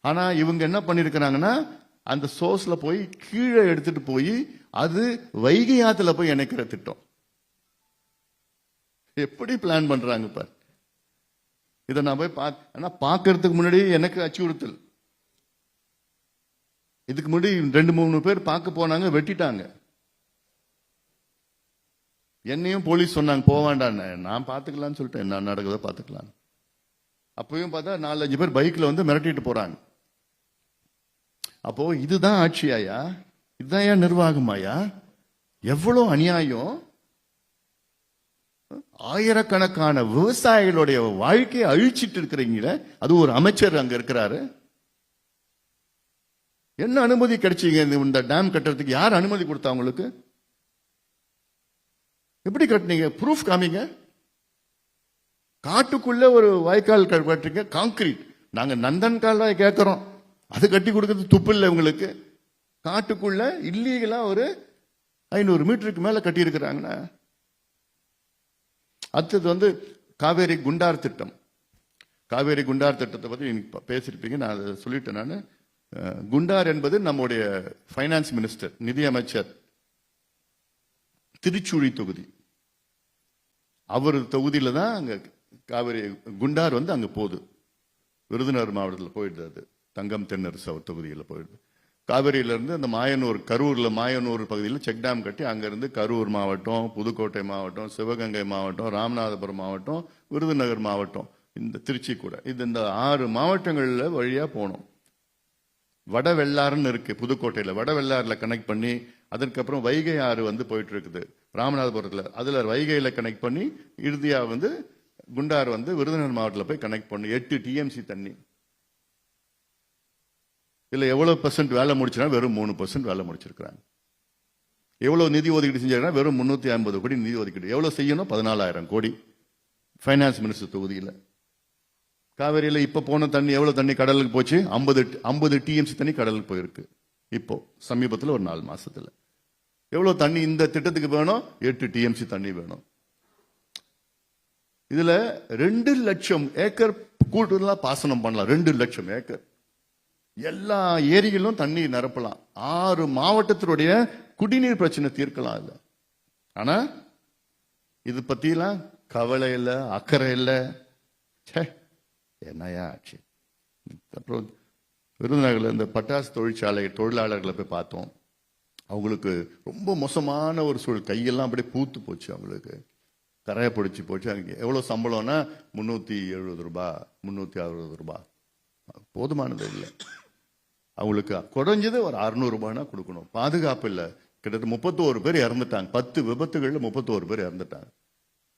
ஆனா இவங்க என்ன பண்ணிருக்கிறாங்கன்னா, அந்த சோர்ஸ்ல போய் கீழே எடுத்துட்டு போய் அது வைகை ஆத்துல போய் இணைக்கிற திட்டம். எப்படி பிளான் பண்றாங்க பாரு. இதை நான் போய் பார்க்கறதுக்கு முன்னாடி எனக்கு அச்சுறுத்தல். இதுக்கு முன்னாடி 2-3 பேர் பார்க்க போனாங்க, வெட்டிட்டாங்க. என்னையும் போலீஸ் சொன்னாங்க போக வேண்டான்னு. நான் பார்த்துக்கலான்னு சொல்லிட்டேன், என்ன நடக்குதோ பார்த்துக்கலாம். அப்பயும் பார்த்தா 4-5 பேர் பைக்ல மிரட்டிட்டு போறாங்க. அப்போ இதுதான் ஆட்சியாயா? இதுதான் நிர்வாகமாயா? எவ்வளவு அநியாயம்! ஆயிரக்கணக்கான விவசாயிகளுடைய வாழ்க்கையை அழிச்சிட்டு இருக்கிறீங்களே, அது ஒரு அமைச்சர் அங்க இருக்கிறாரு. என்ன அனுமதி கிடைச்சீங்க இந்த டேம் கட்டுறதுக்கு? யார் அனுமதி கொடுத்தா உங்களுக்கு? எப்படி கட்டினீங்க? ப்ரூஃப் காமிங்க. காட்டுக்குள்ள ஒரு வாய்க்கால் கட்டுறீங்க, கான்கிரீட். நாங்க நந்தன் கால்வாய் கேட்கிறோம், அது கட்டி கொடுக்கறது துப்பு இல்லை உங்களுக்கு. காட்டுக்குள்ள இல்லீகலா ஒரு 500 மீட்டருக்கு மேல கட்டி இருக்கிறாங்கன்னா. அடுத்தது காவேரி குண்டார் திட்டம். காவேரி குண்டார் திட்டத்தை பத்தி நீங்க பேசிருப்பீங்க, நான் அதை சொல்லிட்டேன். நான் குண்டார் என்பது நம்முடைய பைனான்ஸ் மினிஸ்டர், நிதி அமைச்சர், திருச்சுழி தொகுதி. அவர் தொகுதியில தான் அங்க காவிரி குண்டார் வந்து அங்க போகுது, விருதுநகர் மாவட்டத்தில் போயிடுது. அது தங்கம் தென்னரசு தொகுதியில் போயிடுது. காவிரியிலிருந்து அந்த மாயனூர், கரூர்ல மாயனூர் பகுதியில் செக் டேம் கட்டி அங்கிருந்து கரூர் மாவட்டம், புதுக்கோட்டை மாவட்டம், சிவகங்கை மாவட்டம், ராமநாதபுரம் மாவட்டம், விருதுநகர் மாவட்டம், இந்த திருச்சி கூட, இந்த 6 மாவட்டங்கள்ல வழியா போனோம். வட வெள்ளாறுன்னு இருக்கு புதுக்கோட்டையில, வட வெள்ளாறுல கனெக்ட் பண்ணி அதற்கப்புறம் வைகை ஆறு வந்து போயிட்டு இருக்குது ராமநாதபுரத்துல, அதுல வைகையில கனெக்ட் பண்ணி இறுதியா வந்து குண்டார் வந்து விருதுநகர் மாவட்டத்தில் போய் கனெக்ட் பண்ணி 8 டிஎம்சி தண்ணி. இல்ல எவ்வளவு % வேலை முடிச்சுனா வெறும் 3% வேலை முடிச்சிருக்காங்க. எவ்வளவு நிதி ஒதுக்கீடு செஞ்சாங்கன்னா வெறும் 350 கோடி நிதி ஒதுக்கீடு. எவ்வளவு செய்யணும்? 14,000 கோடி. ஃபைனான்ஸ் மினிஸ்டர் தொகுதியில். காவேரியில இப்ப போன தண்ணி எவ்வளவு தண்ணி கடலுக்கு போச்சு? 50 டிஎம்சி தண்ணி கடலுக்கு போயிருக்கு. இப்போ சமீபத்தில் ஒரு 4 மாசத்துல எவ்வளவு தண்ணி இந்த திட்டத்துக்கு வேணும்? 8 டிஎம்சி தண்ணி வேணும். இதுல 2 லட்சம் ஏக்கர் கூட்டுலாம் பாசனம் பண்ணலாம். 2 லட்சம் ஏக்கர் எல்லா ஏரிகளும் தண்ணி நிரப்பலாம். 6 மாவட்டத்தினுடைய குடிநீர் பிரச்சனை தீர்க்கலாம். இல்ல ஆனா இது பத்திலாம் கவலை இல்ல, அக்கறை இல்ல. என்னையா ஆச்சு? அப்புறம் விருதுநகர்ல இந்த பட்டாசு தொழிற்சாலை தொழிலாளர்களை போய் பார்த்தோம். அவங்களுக்கு ரொம்ப மோசமான ஒரு சூழல், கையெல்லாம் அப்படியே பூத்து போச்சு, அவங்களுக்கு கரையை பிடிச்சி போச்சு. அங்கே எவ்வளவு சம்பளம்னா 370 ரூபாய், 360 ரூபாய், போதுமானது இல்லை. அவங்களுக்கு குறைஞ்சது ஒரு 600 ரூபாய்னா கொடுக்கணும். பாதுகாப்பு இல்லை. கிட்டத்தட்ட 31 பேர் இறந்துட்டாங்க. 10 விபத்துகள்ல 31 பேர் இறந்துட்டாங்க.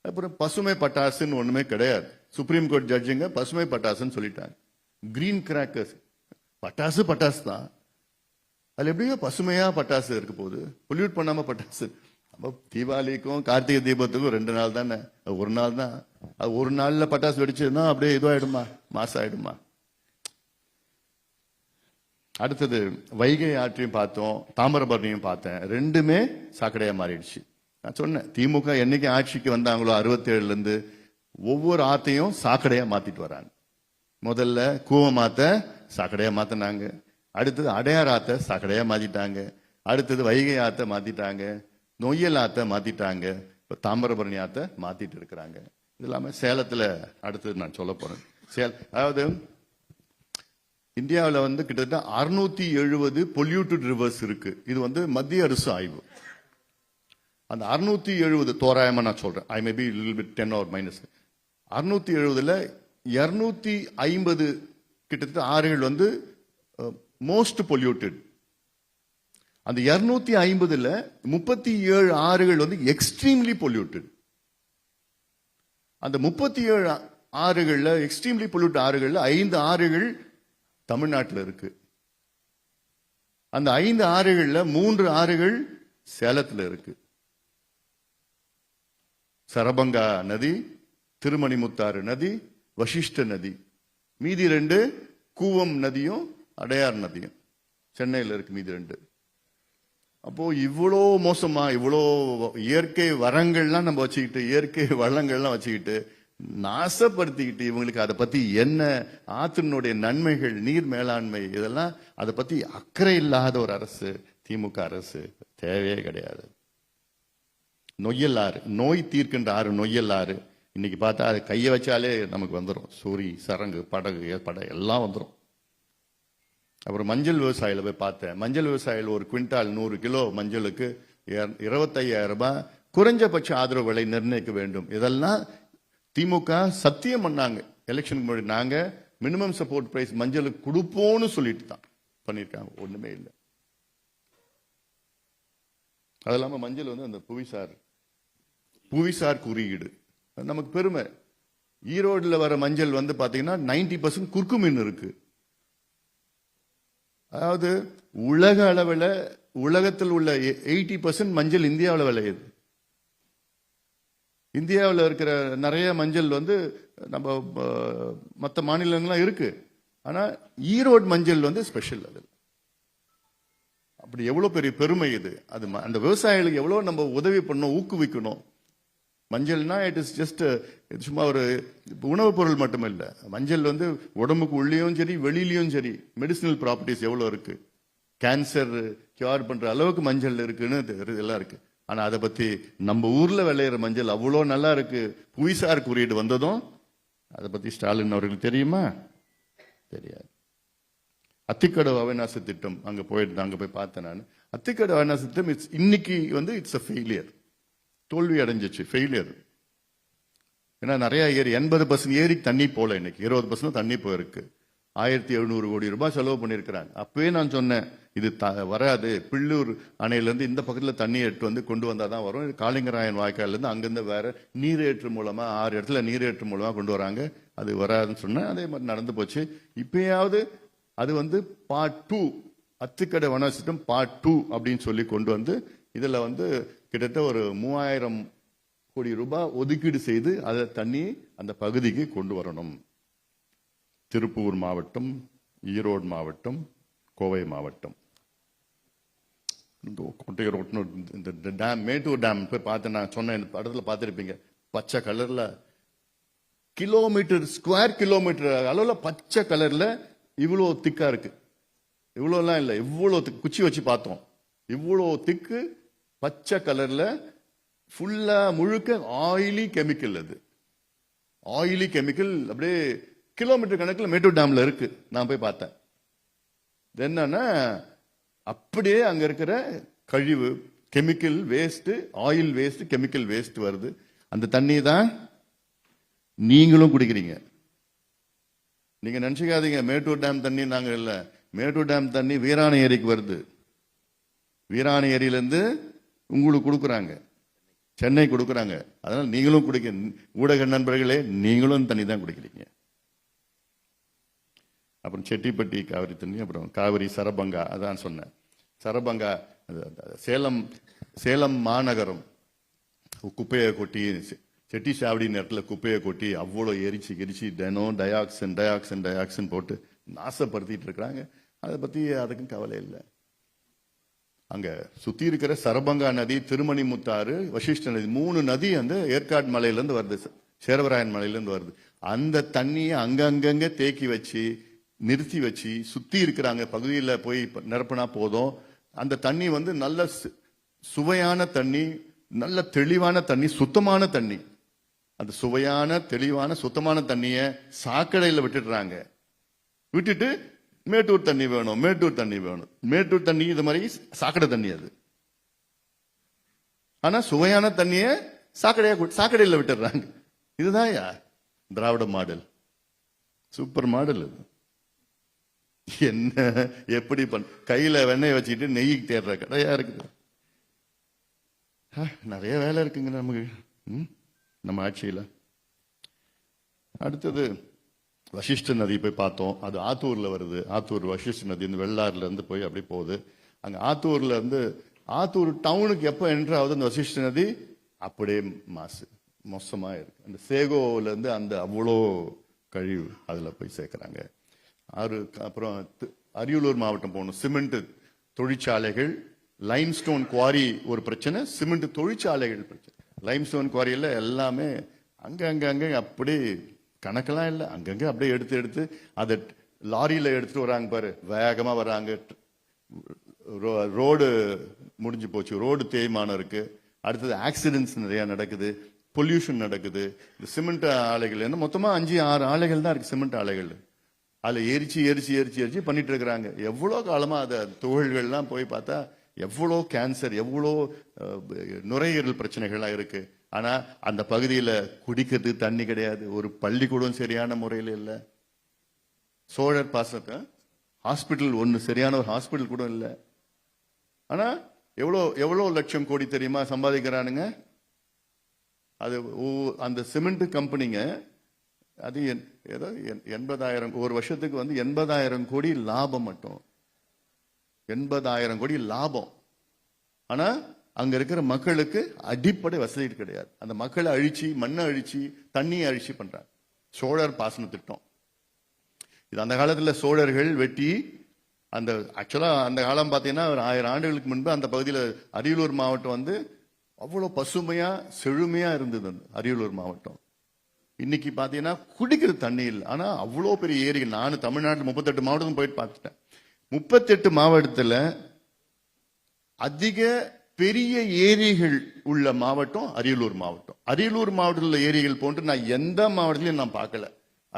அப்புறம் பசுமை பட்டாசுன்னு ஒண்ணுமே கிடையாது. சுப்ரீம் கோர்ட் ஜட்ஜுங்க பசுமை பட்டாசுன்னு சொல்லிட்டாங்க. கிரீன் கிராக்கர்ஸ், பட்டாசு பட்டாசு தான். அதுல எப்படியோ பசுமையா பட்டாசு இருக்க போகுது, பொல்யூட் பண்ணாம பட்டாசு. நம்ம தீபாவளிக்கும் கார்த்திகை தீபத்துக்கும் 2 நாள் தானே, ஒரு நாள் தான். அது ஒரு நாள்ல பட்டாசு வெடிச்சதுன்னா அப்படியே இதுவாயிடுமா, மாசம் ஆயிடுமா? அடுத்தது வைகை ஆற்றையும் பார்த்தோம், தாமிரபரணியும் பார்த்தேன். 2மே சாக்கடையா மாறிடுச்சு. நான் சொன்னேன், திமுக என்னைக்கு ஆட்சிக்கு வந்தாங்களோ 67ல இருந்து ஒவ்வொரு ஆத்தையும் சாக்கடையா மாத்திட்டு வராங்க. முதல்ல கூவமாத்த சாக்கடையா மாத்தினாங்க, அடுத்தது அடையார் ஆத்த சாக்கடையா மாத்திட்டாங்க, அடுத்தது வைகை ஆத்த மாத்திட்டாங்க, நொய்யல் ஆத்த மாத்திட்டாங்க, இப்ப தாமிரபரணி ஆத்த மாத்திட்டு இருக்கிறாங்க. இது இல்லாம சேலத்துல அடுத்தது நான் சொல்ல போறேன். அதாவது இந்தியாவில் வந்து கிட்டத்தட்ட 670 பொல்யூட்டட் ரிவர்ஸ் இருக்கு. இது வந்து மத்திய அரசு ஆய்வு. அந்த 670 தோராயமா நான் சொல்றேன், I may be little bit 10 or minus. 670ல 250 கிட்டத்தட்ட ஆறுகள் வந்து மோஸ்ட் பொல்யூட்டட். அந்த 250ல 37 ஆறுகள் வந்து எக்ஸ்ட்ரீம்லி பொல்யூட்டட். அந்த 37 ஆறுகள்ல எக்ஸ்ட்ரீம்லி பொல்யூட் ஆறுகள்ல 5 ஆறுகள் தமிழ்நாட்டில் இருக்கு. அந்த 5 ஆறுகள்ல 3 ஆறுகள் சேலத்தில் இருக்கு. சரபங்கா நதி, திருமணிமுத்தாறு நதி, வசிஷ்ட நதி. மீதி 2 கூவம் நதியும் அடையார் நதியும் சென்னையில் இருக்கு. மீதி 2. அப்போ இவ்வளோ மோசமா, இவ்வளோ இயற்கை வரங்கள்லாம் நம்ம வச்சுக்கிட்டு, இயற்கை வளங்கள்லாம் வச்சுக்கிட்டு நாசப்படுத்திக்கிட்டு, இவங்களுக்கு அதை பத்தி என்ன, ஆற்றினுடைய நன்மைகள், நீர் மேலாண்மை, இதெல்லாம் அதை பத்தி அக்கறை இல்லாத ஒரு அரசு திமுக அரசு. தேவையே கிடையாது. நொய்யல் ஆறு, நோய் தீர்க்கின்ற ஆறு நொய்யல் ஆறு. இன்னைக்கு பார்த்தா அது கையை வச்சாலே நமக்கு வந்துடும். சூரி, சரங்கு, படகு, எல்லாம் வந்துடும். அப்புறம் மஞ்சள் விவசாயில போய் பார்த்தேன். மஞ்சள் விவசாயிகள் ஒரு குவிண்டால் 100 கிலோ மஞ்சளுக்கு 25,000 ரூபாய் குறைஞ்சபட்ச ஆதரவு விலை நிர்ணயிக்க வேண்டும். இதெல்லாம் திமுக சத்தியம் பண்ணாங்க எலெக்ஷனுக்கு முன்னாடி. நாங்க மினிமம் சப்போர்ட் பிரைஸ் மஞ்சளுக்கு கொடுப்போம்னு சொல்லிட்டு தான் பண்ணிருக்காங்க. ஒண்ணுமே இல்லை. அது இல்லாம மஞ்சள் வந்து அந்த புவிசார் குறியீடு நமக்கு பெருமை. ஈரோடுல வர மஞ்சள் வந்து பாத்தீங்கன்னா 90% குர்குமின் இருக்கு. அதாவது உலக அளவில், உலகத்தில் உள்ள 80% மஞ்சள் இந்தியாவில் விளையுது. இந்தியாவில் இருக்கிற நிறைய மஞ்சள் வந்து நம்ம மற்ற மாநிலங்கள்லாம் இருக்கு. ஆனா ஈரோடு மஞ்சள் வந்து ஸ்பெஷல். அது அப்படி எவ்வளவு பெரிய பெருமை இது. அது அந்த விவசாயிகளுக்கு எவ்வளவு நம்ம உதவி பண்ணணும், ஊக்குவிக்கணும். மஞ்சள்னா இட் இஸ் ஜஸ்ட் சும்மா ஒரு உணவுப் பொருள் மட்டும் இல்ல. மஞ்சள் வந்து உடம்புக்கு உள்ளேயும் சரி வெளியிலயும் சரி மெடிசினல் ப்ராப்பர்ட்டிஸ் எவ்வளவு இருக்கு. கேன்சர் கியூர் பண்ற அளவுக்கு மஞ்சள் இருக்குன்னு எல்லாம் இருக்கு. ஆனா அதை பத்தி நம்ம ஊர்ல விளையிற மஞ்சள் அவ்வளோ நல்லா இருக்கு. புவிசார் குறியீடு வந்ததும் அதை பத்தி ஸ்டாலின் அவர்களுக்கு தெரியுமா? தெரியாது. அத்திக்கடவு அவிநாசி திட்டம் அங்க போய் பார்த்தேன் நான். அத்திக்கடவு அவிநாசி திட்டம் இன்னைக்கு இட்ஸ் அ ஃபெயிலியர், தோல்வி அடைஞ்சிச்சு, ஃபெயிலியர். ஏன்னா நிறைய ஏரி 80% ஏரிக்கு தண்ணி போல, இன்னைக்கு 20% தண்ணி போயிருக்கு. 1700 கோடி ரூபாய் செலவு பண்ணிருக்கிறாங்க. அப்பவே நான் சொன்னேன் இது வராது, பில்லூர் அணையிலிருந்து இந்த பக்கத்தில் தண்ணி எடுத்து கொண்டு வந்தாதான் வரும். இது காளிங்கராயன் வாய்க்கால இருந்து அங்கிருந்து வேற நீரேற்று மூலமா 6 இடத்துல நீரேற்று மூலமா கொண்டு வராங்க, அது வராதுன்னு சொன்னேன். அதே மாதிரி நடந்து போச்சு. இப்பயாவது அது பார்ட் 2, அத்திக்கடவு அவிநாசி திட்டம் பார்ட் 2 அப்படின்னு சொல்லி கொண்டு வந்து இதுல கிட்டத்தட்ட ஒரு 3000 கோடி ரூபாய் ஒதுக்கீடு செய்து அதை தண்ணி அந்த பகுதிக்கு கொண்டு வரணும். திருப்பூர் மாவட்டம், ஈரோடு மாவட்டம், கோவை மாவட்டம், இந்த டேம், மேட்டூர் டேம் போய் பார்த்து நான் சொன்ன படத்துல பார்த்துருப்பீங்க. பச்சை கலர்ல ஸ்கொயர் கிலோமீட்டர் அளவுல பச்சை கலர்ல இவ்வளோ திக்கா இருக்கு. இவ்வளோலாம் இல்லை, இவ்வளோ குச்சி வச்சு பார்த்தோம். இவ்வளோ திக்கு பச்சை கலர்ல ஃபுல்லா முழுக்க ஆயிலி கெமிக்கல். அது ஆயிலி கெமிக்கல் அப்படியே கிலோமீட்டர் கணக்கில் மேட்டூர் டேம்ல இருக்கு. நான் போய் பார்த்தேன். என்னன்னா அப்படியே அங்க இருக்கிற கழிவு, chemical waste, oil waste, chemical waste வருது. அந்த தண்ணி தான் நீங்களும் குடிக்கிறீங்க. நீங்க நினைச்சுக்காதீங்க மேட்டூர் டேம் தண்ணி நாங்க இல்ல. மேட்டூர் டேம் தண்ணி வீராணை ஏரிக்கு வருது. வீராணை ஏரியிலிருந்து உங்களுக்கு கொடுக்குறாங்க, சென்னை கொடுக்குறாங்க. அதனால நீங்களும் குடிக்க, ஊடக நண்பர்களே நீங்களும் தண்ணி தான் குடிக்கிறீங்க. அப்புறம் செட்டிப்பட்டி காவிரி தண்ணி, அப்புறம் காவிரி சரபங்கா, அதான் சொன்னேன். சரபங்கா சேலம் மாநகரம் குப்பையை கொட்டி, செட்டி சாவடி நேரத்தில் குப்பையை கொட்டி அவ்வளோ எரிச்சு தினம் டயாக்சின் போட்டு நாசப்படுத்திட்டு இருக்கிறாங்க. அதை பத்தி அதுக்கும் கவலை இல்லை. அங்க சுத்தி இருக்கிற சரபங்கா நதி, திருமணி முத்தாறு, வசிஷ்ட நதி, 3 நதி அந்த ஏற்காடு மலையிலிருந்து வருது, சேர்வராயன் மலையிலிருந்து வருது. அந்த தண்ணியை அங்கங்க தேக்கி வச்சு நிறுத்தி வச்சு சுத்தி இருக்கிறாங்க பகுதியில் போய் நிரப்பினா போதும். அந்த தண்ணி நல்ல சுவையான தண்ணி, நல்ல தெளிவான தண்ணி, சுத்தமான தண்ணி. அந்த சுவையான தெளிவான சுத்தமான தண்ணிய சாக்கடையில் விட்டுடுறாங்க. விட்டுட்டு மேட்டூர் தண்ணி வேணும், மேட்டூர் தண்ணி இது மாதிரி சாக்கடை தண்ணி அது. ஆனா சுவையான தண்ணிய சாக்கடையில் விட்டுடுறாங்க. இதுதான் திராவிட மாடல், சூப்பர் மாடல். என்ன எப்படி கையில வெண்ணெய் வச்சுக்கிட்டு நெய்க்கு தேடுற கடையா இருக்குது. நிறைய வேலை இருக்குங்க நமக்கு நம்ம ஆட்சியில. அடுத்தது வசிஷ்ட நதி போய் பார்த்தோம். அது ஆத்தூர்ல வருது. ஆத்தூர் வசிஷ்ட நதி இந்த வெள்ளாறுல இருந்து போய் அப்படி போகுது. அங்க ஆத்தூர்ல இருந்து ஆத்தூர் டவுனுக்கு எப்ப என்ட்ரு ஆகுது அந்த வசிஷ்ட நதி, அப்படியே மோசமா இருக்கு. அந்த சேகோல இருந்து அந்த அவ்வளோ கழிவு அதுல போய் சேர்க்கிறாங்க. அப்புறம் அரியலூர் மாவட்டம் போகணும். சிமெண்ட் தொழிற்சாலைகள், லைம்ஸ்டோன் குவாரி ஒரு பிரச்சனை, சிமெண்ட் தொழிற்சாலைகள் பிரச்சனை. லைம்ஸ்டோன் குவாரியில எல்லாமே அங்க அப்படி கணக்கெல்லாம் இல்லை, அங்கங்க அப்படியே எடுத்து அதை லாரியில எடுத்துட்டு வராங்க பாரு, வேகமா வராங்க. ரோடு முடிஞ்சு போச்சு, ரோடு தேய்மானம் இருக்கு. அடுத்தது ஆக்சிடென்ட்ஸ் நிறைய நடக்குது, பொல்யூஷன் நடக்குது. இந்த சிமெண்ட் ஆலைகள் என்ன மொத்தமா 5-6 ஆலைகள் தான் இருக்கு, சிமெண்ட் ஆலைகள். அதுல எரிச்சு பண்ணிட்டு இருக்கிறாங்க. எவ்வளவு காலமா அது துகள்கள்லாம் போய் பார்த்தா எவ்வளோ கேன்சர், எவ்வளோ நுரையீரல் பிரச்சனைகள்லாம் இருக்கு. ஆனா அந்த பகுதியில குடிக்கிறதுக்கு தண்ணி கிடையாது, ஒரு பள்ளிக்கூடம் சரியான முறையில் இல்லை. சோழர் பாசத்தை ஹாஸ்பிட்டல் ஒன்று சரியான ஒரு ஹாஸ்பிட்டல் கூட இல்லை. ஆனா எவ்வளோ லட்சம் கோடி தெரியுமா சம்பாதிக்கிறானுங்க. அது அந்த சிமெண்ட் கம்பெனிங்க அது ஏதோ 80,000 ஒரு வருஷத்துக்கு 80,000 கோடி லாபம் மட்டும். 80,000 கோடி லாபம். ஆனா அங்க இருக்கிற மக்களுக்கு அடிப்படை வசதி கிடையாது. அந்த மக்களை அழிச்சு, மண்ணை அழிச்சு, தண்ணியை அழிச்சு பண்றாங்க. சோழர் பாசன திட்டம் இது அந்த காலத்துல சோழர்கள் வெட்டி அந்த ஆக்சுவலா அந்த காலம் பாத்தீங்கன்னா ஒரு 1000 ஆண்டுகளுக்கு முன்பு அந்த பகுதியில் அரியலூர் மாவட்டம் அவ்வளவு பசுமையா செழுமையா இருந்தது. அந்த அரியலூர் மாவட்டம் இன்னைக்கு பாத்தீங்கன்னா குடிக்கிற தண்ணி இல்லை. ஆனா அவ்வளோ பெரிய ஏரிகள், நானும் தமிழ்நாட்டில் 38 மாவட்டம் போயிட்டு பார்த்துட்டேன். 38 மாவட்டத்தில் அதிக பெரிய ஏரிகள் உள்ள மாவட்டம் அரியலூர் மாவட்டம். அரியலூர் மாவட்டத்தில் உள்ள ஏரிகள் போன்று நான் எந்த மாவட்டத்திலையும் நான் பார்க்கல.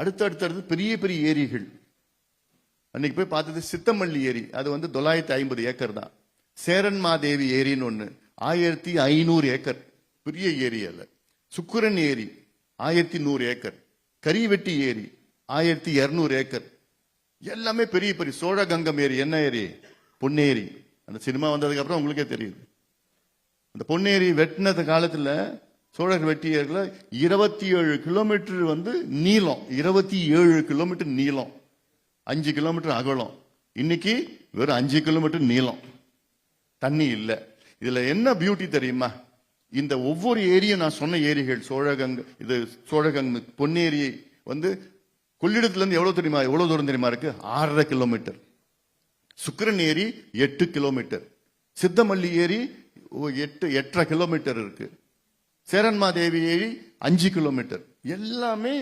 அடுத்தடுத்து பெரிய பெரிய ஏரிகள். அன்னைக்கு போய் பார்த்தது சித்தமல்லி ஏரி, அது வந்து 950 ஏக்கர் தான். சேரன்மாதேவி ஏரின்னு ஒண்ணு 1500 ஏக்கர், பெரிய ஏரி அல்ல. சுக்குரன் ஏரி 1100 ஏக்கர், கரிவெட்டி ஏரி 1200 ஏக்கர், எல்லாமே பெரிய பெரிய. சோழகங்கம் ஏரி என்ன ஏரி? பொன்னேரி. அந்த சினிமா வந்ததுக்கு அப்புறம் உங்களுக்கே தெரியுது. அந்த பொன்னேரி வெட்டினது காலத்துல சோழர் வெட்டியர்ல 27 கிலோமீட்டர் வந்து நீளம், 27 கிலோமீட்டர் நீளம், 5 கிலோமீட்டர் அகலம். இன்னைக்கு வெறும் 5 கிலோமீட்டர் நீளம், தண்ணி இல்ல. இதுல என்ன பியூட்டி தெரியுமா? இந்த ஒவ்வொரு ஏரியும் நான் சொன்ன ஏரிகள், சோழகங்க பொன்னேரி வந்து கொள்ளிடத்துல இருந்து எவ்வளவு தூரம் தெரியுமா இருக்கு? 6.5 கிலோமீட்டர். சுக்கிரன் ஏரி 8 கிலோமீட்டர், சித்தமல்லி ஏரி 8.5 கிலோமீட்டர் இருக்கு, சேரன்மாதேவி ஏரி 5 கிலோமீட்டர். எல்லாமே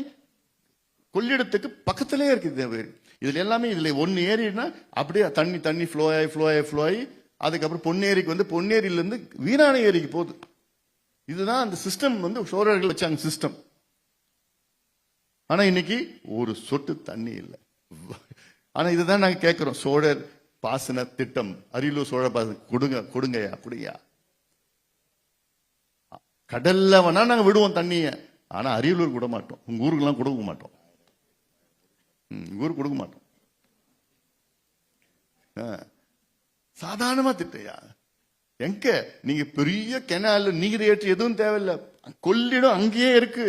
கொள்ளிடத்துக்கு பக்கத்திலே இருக்கு. இதுல எல்லாமே இதுல ஒன்னு ஏரினா அப்படியே தண்ணி ஃப்ளோ ஆகி அதுக்கப்புறம் பொன்னேரிக்கு வந்து பொன்னேரியில இருந்து வீராண ஏரிக்கு போகுது. இதுதான் அந்த சிஸ்டம் வந்து சோழர்கள் வச்சாங்க சிஸ்டம். ஆனா இன்னைக்கு ஒரு சொட்டு தண்ணி இல்லை. ஆனா இதுதான் நாங்க கேட்கிறோம், சோழர் பாசன திட்டம், அரியலூர் சோழ பாசன கொடுங்கயா அப்படியா. கடல்ல வேணா நாங்க விடுவோம் தண்ணிய, ஆனா அரியலூர் விட மாட்டோம், உங்க ஊருக்கெல்லாம் கொடுக்க மாட்டோம், ஊருக்கு கொடுக்க மாட்டோம். சாதாரணமா திட்டையா எங்க? நீங்க பெரிய கெனால் நீர் ஏற்றி எதுவும் தேவையில்லை, கொள்ளிடம் அங்கேயே இருக்கு.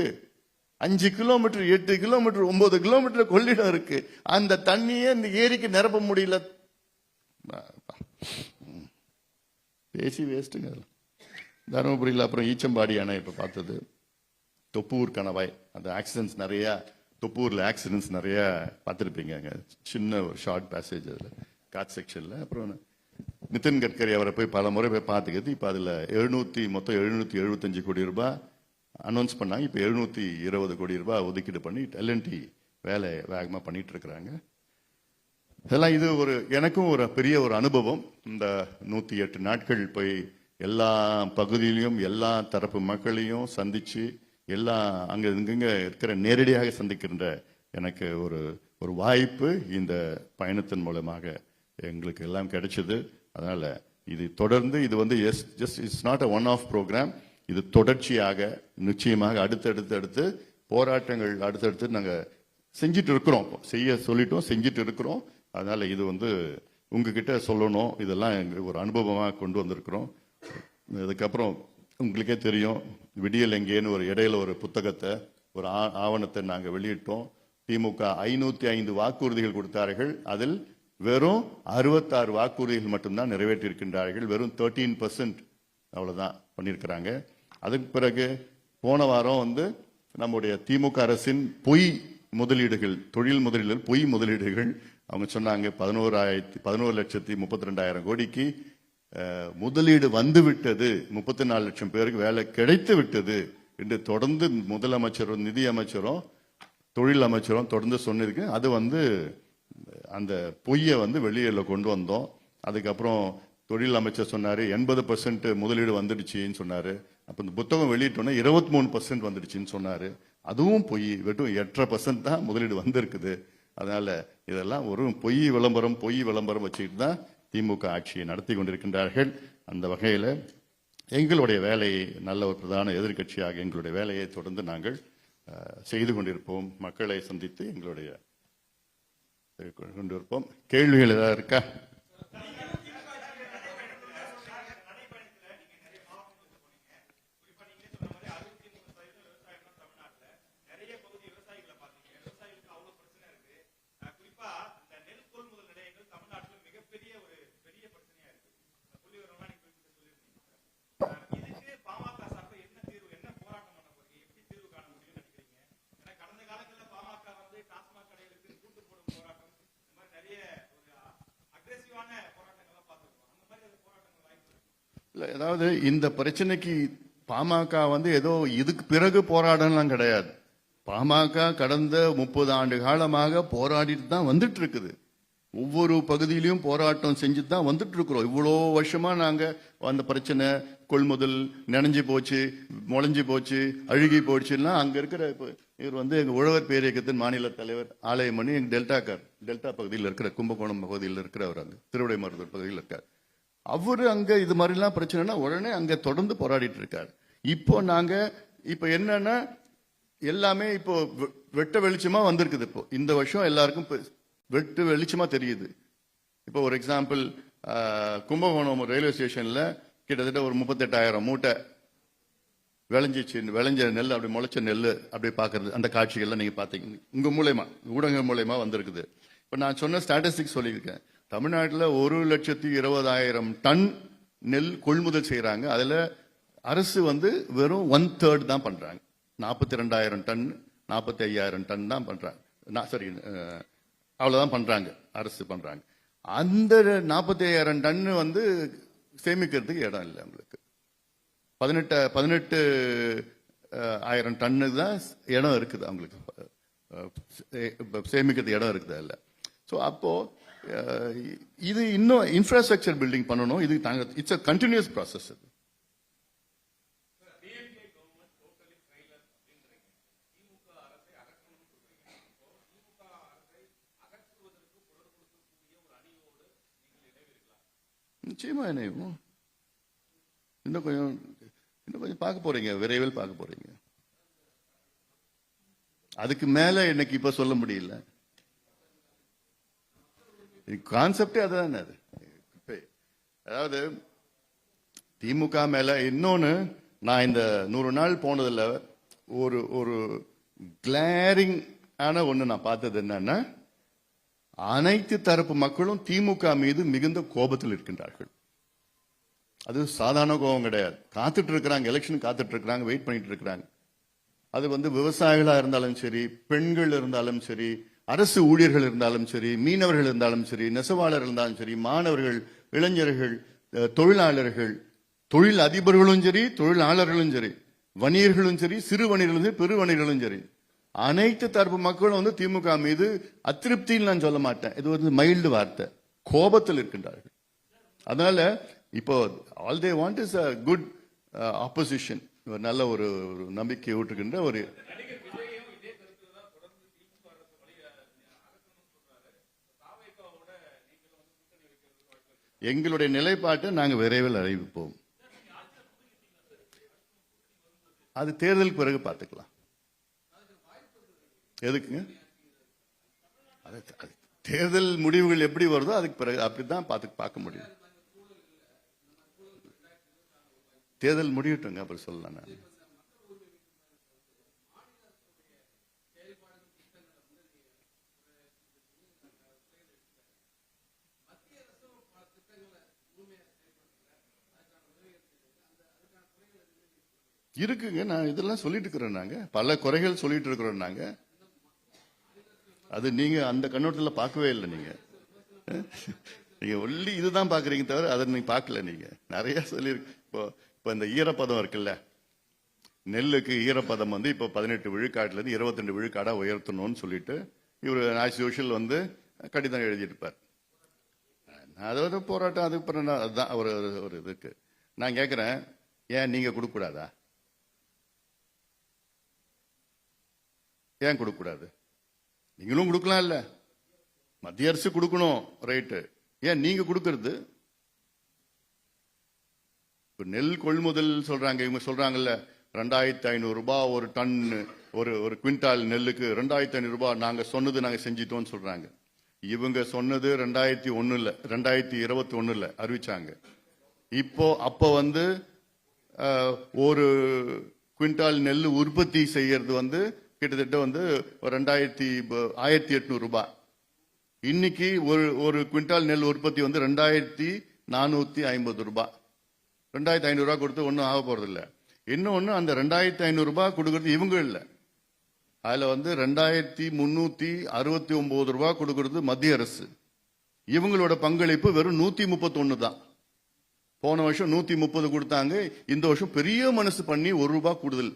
5 கிலோமீட்டர் 8 கிலோமீட்டர் 9 கிலோமீட்டர் கொள்ளிடம் இருக்கு. அந்த தண்ணியே இந்த ஏரிக்கு நிரப்ப முடியல. பேசி வேஸ்ட்டுங்க. தருமபுரியில் அப்புறம் ஈச்சம்பாடி அணை இப்ப பார்த்தது, தொப்பூர் கணவாய், அந்த ஆக்சிடென்ட்ஸ் நிறைய, தொப்பூர்ல ஆக்சிடென்ட்ஸ் நிறைய பார்த்துருப்பீங்க. சின்ன ஒரு ஷார்ட் பேசேஜ் அதில் காட் செக்ஷன்ல. அப்புறம் நிதின் கட்கரி அவரை போய் பல முறை போய் பார்த்துக்கிறது. இப்ப அதுல மொத்தம் 775 கோடி ரூபாய் அனௌன்ஸ் பண்ணாங்க. இப்ப 720 கோடி ரூபாய் ஒதுக்கீடு பண்ணி எல்என்டி வேலை வேகமா பண்ணிட்டு இருக்கிறாங்க. இதெல்லாம் இது எனக்கும் ஒரு பெரிய ஒரு அனுபவம். இந்த 108 நாட்கள் போய் எல்லா பகுதியிலையும் எல்லா தரப்பு மக்களையும் சந்திச்சு, எல்லா அங்க இங்க இருக்கிற நேரடியாக சந்திக்கின்ற எனக்கு ஒரு வாய்ப்பு இந்த பயணத்தின் மூலமாக எங்களுக்கு எல்லாம் கிடைச்சது. அதனால இது தொடர்ந்து, இது வந்து it's not a one off program. இது தொடர்ச்சியாக நிச்சயமாக அடுத்து போராட்டங்கள் அடுத்தடுத்து நாங்க செஞ்சிட்டு இருக்கிறோம், செய்ய சொல்லிட்டோம், செஞ்சிட்டு இருக்கிறோம். அதனால இது வந்து உங்ககிட்ட சொல்லணும், இதெல்லாம் ஒரு அனுபவமாக கொண்டு வந்திருக்கிறோம். அதுக்கப்புறம் உங்களுக்கே தெரியும், விடியல் எங்கேன்னு ஒரு இடையில ஒரு புத்தகத்தை, ஒரு ஆவணத்தை நாங்க வெளியிட்டோம். திமுக 505 வாக்குறுதிகள் கொடுத்தார்கள். அதில் வெறும் 66 வாக்குறுதிகள் மட்டும்தான் நிறைவேற்றியிருக்கின்றார்கள். வெறும் 13% அவ்வளவுதான் பண்ணியிருக்கிறாங்க. அதுக்கு பிறகு போன வாரம் வந்து நம்முடைய திமுக அரசின் பொய் முதலீடுகள், தொழில் முதலீடுகள், பொய் முதலீடுகள், அவங்க சொன்னாங்க 11,32,000 கோடிக்கு முதலீடு வந்து விட்டது, 34 லட்சம் பேருக்கு வேலை கிடைத்து விட்டது என்று தொடர்ந்து முதலமைச்சரும் நிதி அமைச்சரும் தொழில் அமைச்சரும் தொடர்ந்து சொன்னதுக்கு அது வந்து அந்த பொய்யை வந்து வெளியில கொண்டு வந்தோம். அதுக்கப்புறம் தொழில் அமைச்சர் சொன்னாரு 80% முதலீடு வந்துடுச்சுன்னு சொன்னாரு. அப்ப இந்த புத்தகம் வெளியிட்டோன்னா 23% வந்துடுச்சுன்னு சொன்னாரு. அதுவும் பொய், வெறும் 8% தான் முதலீடு வந்திருக்குது. அதனால இதெல்லாம் ஒரு பொய் விளம்பரம் வச்சுக்கிட்டு தான் திமுக ஆட்சியை நடத்தி கொண்டிருக்கின்றார்கள். அந்த வகையில எங்களுடைய வேலையை, நல்ல ஒரு பிரதான எதிர்கட்சியாக எங்களுடைய வேலையை தொடர்ந்து நாங்கள் செய்து கொண்டிருப்போம். மக்களை சந்தித்து எங்களுடைய கொண்டிருப்போம். கேள்விகள் ஏதாவது இருக்கா? அதாவது இந்த பிரச்சனைக்கு பாமக வந்து ஏதோ இதுக்கு பிறகு போராடலாம் கிடையாது. பாமக கடந்த 30 ஆண்டு காலமாக போராடிட்டு தான் வந்துட்டு இருக்குது. ஒவ்வொரு பகுதியிலையும் போராட்டம் செஞ்சு தான் வந்துட்டு இருக்கிறோம். இவ்வளோ வருஷமா நாங்க அந்த பிரச்சனை, கொள்முதல் நனைஞ்சு போச்சு, முளைஞ்சு போச்சு, அழுகி போச்சுன்னா அங்க இருக்கிற இவர் வந்து எங்க உழவர் பேரியக்கத்தின் மாநில தலைவர் ஆலயமணி எங்க டெல்டா பகுதியில் இருக்கிற கும்பகோணம் பகுதியில் இருக்கிறவர், அங்க திருவிடைமருதூர் பகுதியில் இருக்கார். அவரு அங்க இது மாதிரிலாம் பிரச்சனைனா உடனே அங்க தொடர்ந்து போராடிட்டு இருக்காரு. இப்போ என்னன்னா எல்லாமே இப்போ வெட்ட வெளிச்சமா வந்திருக்குது. இப்போ இந்த வருஷம் எல்லாருக்கும் வெட்டு வெளிச்சமா தெரியுது. இப்போ ஒரு எக்ஸாம்பிள், கும்பகோணம் ரயில்வே ஸ்டேஷன்ல கிட்டத்தட்ட ஒரு 38,000 மூட்டை விளைஞ்ச நெல், அப்படி முளைச்ச நெல் அப்படி பாக்குறது, அந்த காட்சிகள்லாம் நீங்க பாத்தீங்க. உங்க மூலயமா, ஊடகம் மூலயமா வந்திருக்குது. இப்ப நான் சொன்ன ஸ்டாட்டிஸ்டிக்ஸ் சொல்லியிருக்கேன். தமிழ்நாட்டில் 1,20,000 டன் நெல் கொள்முதல் செய்யறாங்க. அதுல அரசு வந்து வெறும் 1/3 தான் பண்றாங்க. 42,000 டன் 45,000 டன் தான் பண்றாங்க. சரி, அவ்வளவுதான் பண்றாங்க, அரசு பண்றாங்க. அந்த 45,000 டன் வந்து சேமிக்கிறதுக்கு இடம் இல்லை அவங்களுக்கு. 18,000 டன்னுக்கு தான் இடம் இருக்குது அவங்களுக்கு, சேமிக்கிறதுக்கு இடம் இருக்குது இல்ல. ஸோ அப்போ இது இன்னும் இன்ஃப்ராஸ்ட்ரக்சர் பில்டிங் பண்ணணும். இது இட்ஸ் அ கண்டினியூஸ் ப்ராசஸ். நிச்சயமா இணையும். இன்னும் கொஞ்சம் பார்க்க போறீங்க, விரைவில் பார்க்க போறீங்க. அதுக்கு மேல எனக்கு இப்ப சொல்ல முடியல. கான்செப்டே அதுதான். அது அதாவது திமுக மேல இன்னொன்னு, நான் இந்த 100 நாள் போனதுல ஒரு கிளாரிங் ஆன ஒண்ணு நான் பார்த்தது என்னன்னா, அனைத்து தரப்பு மக்களும் திமுக மீது மிகுந்த கோபத்தில் இருக்கின்றார்கள். அது சாதாரண கோபம் கிடையாது. காத்துட்டு இருக்கிறாங்க, எலெக்ஷன் காத்துட்டு இருக்கிறாங்க, வெயிட் பண்ணிட்டு இருக்கிறாங்க. அது வந்து விவசாயிகளா இருந்தாலும் சரி, பெண்கள் இருந்தாலும் சரி, அரசு ஊழியர்கள் இருந்தாலும் சரி, மீனவர்கள் இருந்தாலும் சரி, நெசவாளர் இருந்தாலும் சரி, மாணவர்கள், இளைஞர்கள், தொழிலாளர்கள், தொழில் அதிபர்களும் சரி, தொழிலாளர்களும் சரி, வணிகர்களும் சரி, சிறு வணிகர்களும் சரி, பெரு வணிகர்களும் சரி, அனைத்து தரப்பு மக்களும் வந்து திமுக மீது அதிருப்தியில் நான் சொல்ல மாட்டேன், இது வந்து மைல்டு வார்த்தை, கோபத்தில் இருக்கின்றார்கள். அதனால இப்போ all they want is a good opposition, நல்ல ஒரு நம்பிக்கை ஊட்டுகின்ற ஒரு. எங்களுடைய நிலைப்பாட்டை நாங்கள் விரைவில் அறிவிப்போம். அது தேர்தலுக்கு பிறகு பார்த்துக்கலாம். எதுக்குங்க? தேர்தல் முடிவுகள் எப்படி வருதோ அதுக்கு பிறகு அப்படிதான் பார்க்க முடியும். தேர்தல் முடியட்டுங்க, அப்புறம் சொல்லலாம். நான் இருக்குங்க, நான் இதெல்லாம் சொல்லிட்டு இருக்கிறோம். நாங்க பல குறைகள் சொல்லிட்டு இருக்கிறோம். நாங்க அது நீங்க அந்த கண்ணோட்டத்தில் பார்க்கவே இல்லை. நீங்க ஒல்லி இதுதான் பாக்குறீங்க தவிர அதை நீங்க பார்க்கல. நீங்க நிறைய சொல்லியிருக்கு. இப்போ இந்த ஈரப்பதம் இருக்குல்ல, நெல்லுக்கு ஈரப்பதம் வந்து இப்போ 18 விழுக்காட்டுல இருந்து 22 விழுக்காடா உயர்த்தணும்னு சொல்லிட்டு இவர் ஆஸ் யூஷுவல் வந்து கடிதம் எழுதியிருப்பார். அதாவது போராட்டம், அதுதான் ஒரு இதுக்கு நான் கேட்கிறேன், ஏன் நீங்க கொடுக்க கூடாதா? ஏன் கொடுக்க கூடாது? நீங்களும் கொடுக்கலாம் இல்ல, மத்திய அரசு கொடுக்கணும், ரைட்டு. ஏன் நீங்க கொடுக்கறது? நெல் கொள்முதல் சொல்றாங்க, இவங்க சொல்றாங்கல்ல 2,500 ரூபாய் ஒரு டன், ஒரு குவிண்டால் நெல்லுக்கு 2,500 ரூபாய் நாங்க சொன்னது நாங்க செஞ்சிட்டோம்னு சொல்றாங்க. இவங்க சொன்னது 2021 அறிவிச்சாங்க. அப்போ வந்து ஒரு குவிண்டால் நெல் உற்பத்தி செய்யறது வந்து கிட்டத்தட்ட வந்து 1,800 ரூபாய். இன்னைக்கு ஒரு குவிண்டால் நெல் உற்பத்தி வந்து 2,450 ரூபாய். 2,500 ரூபாய் கொடுத்து ஒன்றும் ஆக போறது இல்லை. இன்னொன்னு, அந்த 2,500 ரூபாய் கொடுக்கறது இவங்க இல்லை, அதுல வந்து 2,369 ரூபாய் கொடுக்கறது மத்திய அரசு. இவங்களோட பங்களிப்பு வெறும் 131 தான். போன வருஷம் 130 கொடுத்தாங்க. இந்த வருஷம் பெரிய மனசு பண்ணி 1 ரூபாய் கூடுதல்,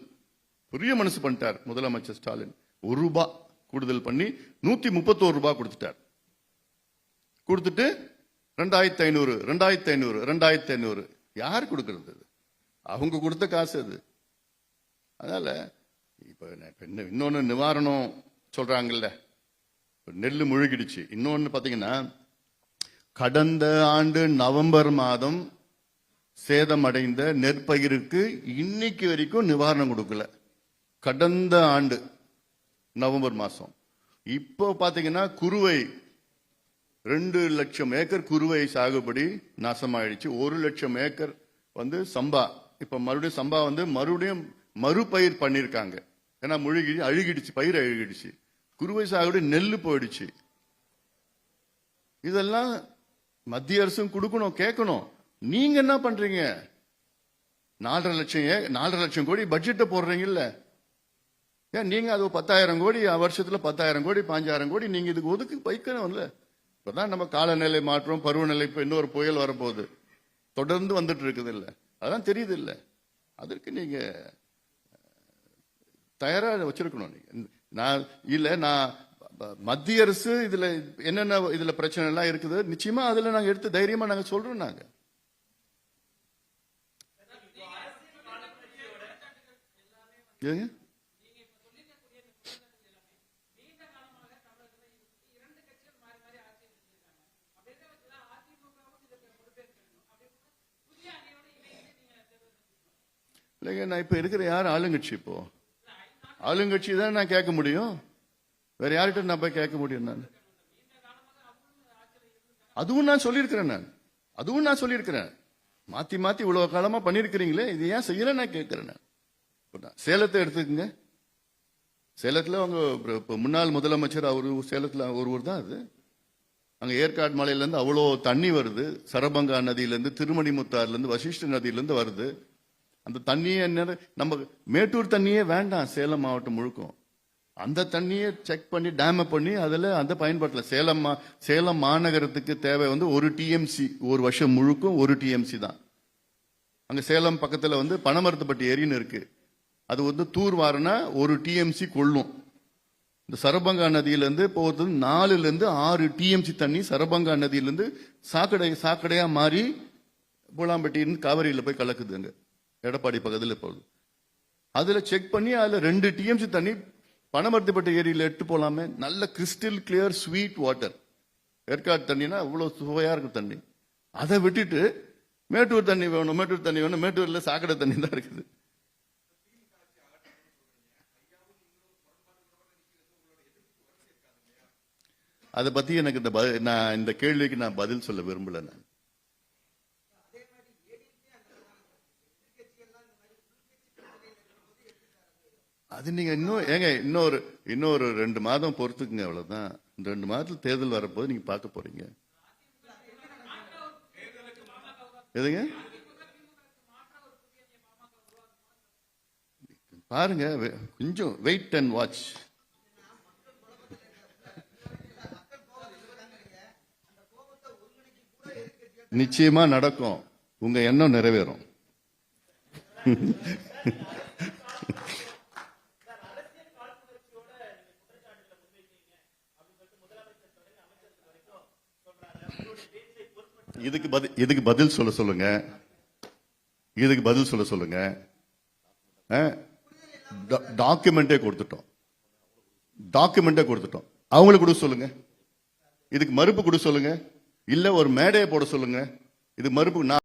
பெரிய மனசு பண்ணிட்டார் முதலமைச்சர் ஸ்டாலின். 1 ரூபாய் கூடுதல் பண்ணி 131 ரூபாய் கொடுத்துட்டார். கொடுத்துட்டு 2,500 யார் கொடுக்கறது? அவங்க கொடுத்த காசு அது. அதனால இப்ப இன்னொன்னு நிவாரணம் சொல்றாங்கல்ல, நெல்லு முழுகிடுச்சு. இன்னொன்னு பாத்தீங்கன்னா, கடந்த ஆண்டு நவம்பர் மாதம் சேதமடைந்த நெற்பயிருக்கு இன்னைக்கு வரைக்கும் நிவாரணம் கொடுக்கல. கடந்த ஆண்டு நவம்பர் மாசம். இப்போ பாத்தீங்கன்னா குறுவை 2 லட்சம் ஏக்கர் குறுவை சாகுபடி நாசமாயிடுச்சு. 1 லட்சம் ஏக்கர் வந்து சம்பா, இப்ப மறுபடியும் சம்பா வந்து மறுபடியும் மறுபயிர் பண்ணிருக்காங்க. ஏன்னா அழுகிடுச்சு, பயிர் அழுகிடுச்சு. குறுவை சாகுபடி நெல்லு போயிடுச்சு. இதெல்லாம் மத்திய அரசும் கொடுக்கணும், கேட்கணும். நீங்க என்ன பண்றீங்க? 4.5 லட்சம் கோடி பட்ஜெட்டை போடுறீங்கல்ல, ஏன் நீங்க அது 10,000 கோடி வருஷத்துல 10,000 கோடி 5,000 கோடி நீங்க இதுக்கு ஒதுக்கி வைக்கணும்ல. இப்பதான் நம்ம காலநிலை மாற்றம், பருவநிலை, இப்ப இன்னொரு புயல் வரப்போகுது, தொடர்ந்து வந்துட்டு இருக்குது இல்ல, அதான் தெரியுது இல்ல. அதற்கு நீங்க தயாரா வச்சிருக்கணும். நான் மத்திய அரசு இதுல என்னென்ன இதுல பிரச்சனை எல்லாம் இருக்குது, நிச்சயமா அதுல நாங்க எடுத்து தைரியமா நாங்க சொல்றோம். நாங்க இல்லைங்க, நான் இப்ப இருக்கிற யார் ஆளுங்கட்சி? இப்போ ஆளுங்கட்சி தான் நான் கேட்க முடியும், வேற யார்கிட்ட நான் போய் கேட்க முடியும்? நான் அதுவும் நான் சொல்லியிருக்கிறேன். மாத்தி மாத்தி இவ்வளவு காலமா பண்ணிருக்கிறீங்களே, இது ஏன் செய்யல நான் கேட்கிறேன். சேலத்தை எடுத்துக்கங்க. சேலத்துல அவங்க முன்னாள் முதலமைச்சர் அவரு சேலத்துல ஒருவர் தான். அது அங்க ஏற்காடு மலையில இருந்து அவ்வளோ தண்ணி வருது, சரபங்கா நதியில இருந்து, திருமணிமுத்தாறுல இருந்து, வசிஷ்ட நதியில இருந்து வருது. அந்த தண்ணியே நம்ம மேட்டூர் தண்ணியே வேண்டாம் சேலம் மாவட்டம் முழுக்கும். அந்த தண்ணியை செக் பண்ணி டேம் பண்ணி அதுல அந்த பயன்படுத்தல. சேலம் மாநகரத்துக்கு தேவை வந்து 1 TMC, ஒரு வருஷம் முழுக்கும் 1 TMC தான். அங்க சேலம் பக்கத்துல வந்து பனமரத்துப்பட்டி ஏரின்னு இருக்கு, அது வந்து தூர் வாரனா 1 TMC கொள்ளும். இந்த சரபங்கா நதியிலிருந்து போகிறது 4 to 6 TMC தண்ணி சரபங்கா நதியிலிருந்து சாக்கடையா மாறி பூலாம்பட்டின்னு காவிரியில போய் கலக்குதுங்க, எடப்பாடி பக்கத்தில் போகுது. அதுல செக் பண்ணி அதுல 2 TMC தண்ணி பனமரத்துப்பட்டி ஏரியில எடுத்து போலாமே. நல்ல crystal clear sweet water. Yercaud தண்ணினா அவ்வளவு சுவையா இருக்கும் தண்ணி. அதை விட்டுட்டு மேட்டூர் தண்ணி வேணும், மேட்டூர்ல சாக்கடை தண்ணி தான் இருக்குது. அதை பத்தி எனக்கு நான் இந்த கேள்விக்கு நான் பதில் சொல்ல விரும்பல. நான் அது நீங்க இன்னொரு 2 மாதம் பொறுத்துக்குங்க, அவ்வளவுதான். இந்த 2 மாதத்துல தேர்தல் வரப்போது நீங்க பார்க்க போறீங்க. எதுங்க பாருங்க, கொஞ்சம் வெயிட் அண்ட் வாட்ச். நிச்சயமா நடக்கும், உங்க எண்ணம் நிறைவேறும். இதுக்கு பதில் சொல்ல சொல்லுங்க. டாக்குமெண்டே கொடுத்துட்டோம். அவங்களுக்கு கொடுக்க சொல்லுங்க. இதுக்கு மறுப்பு கொடுக்க சொல்லுங்க, இல்ல ஒரு மேடையை போட சொல்லுங்க. இது மறுப்பு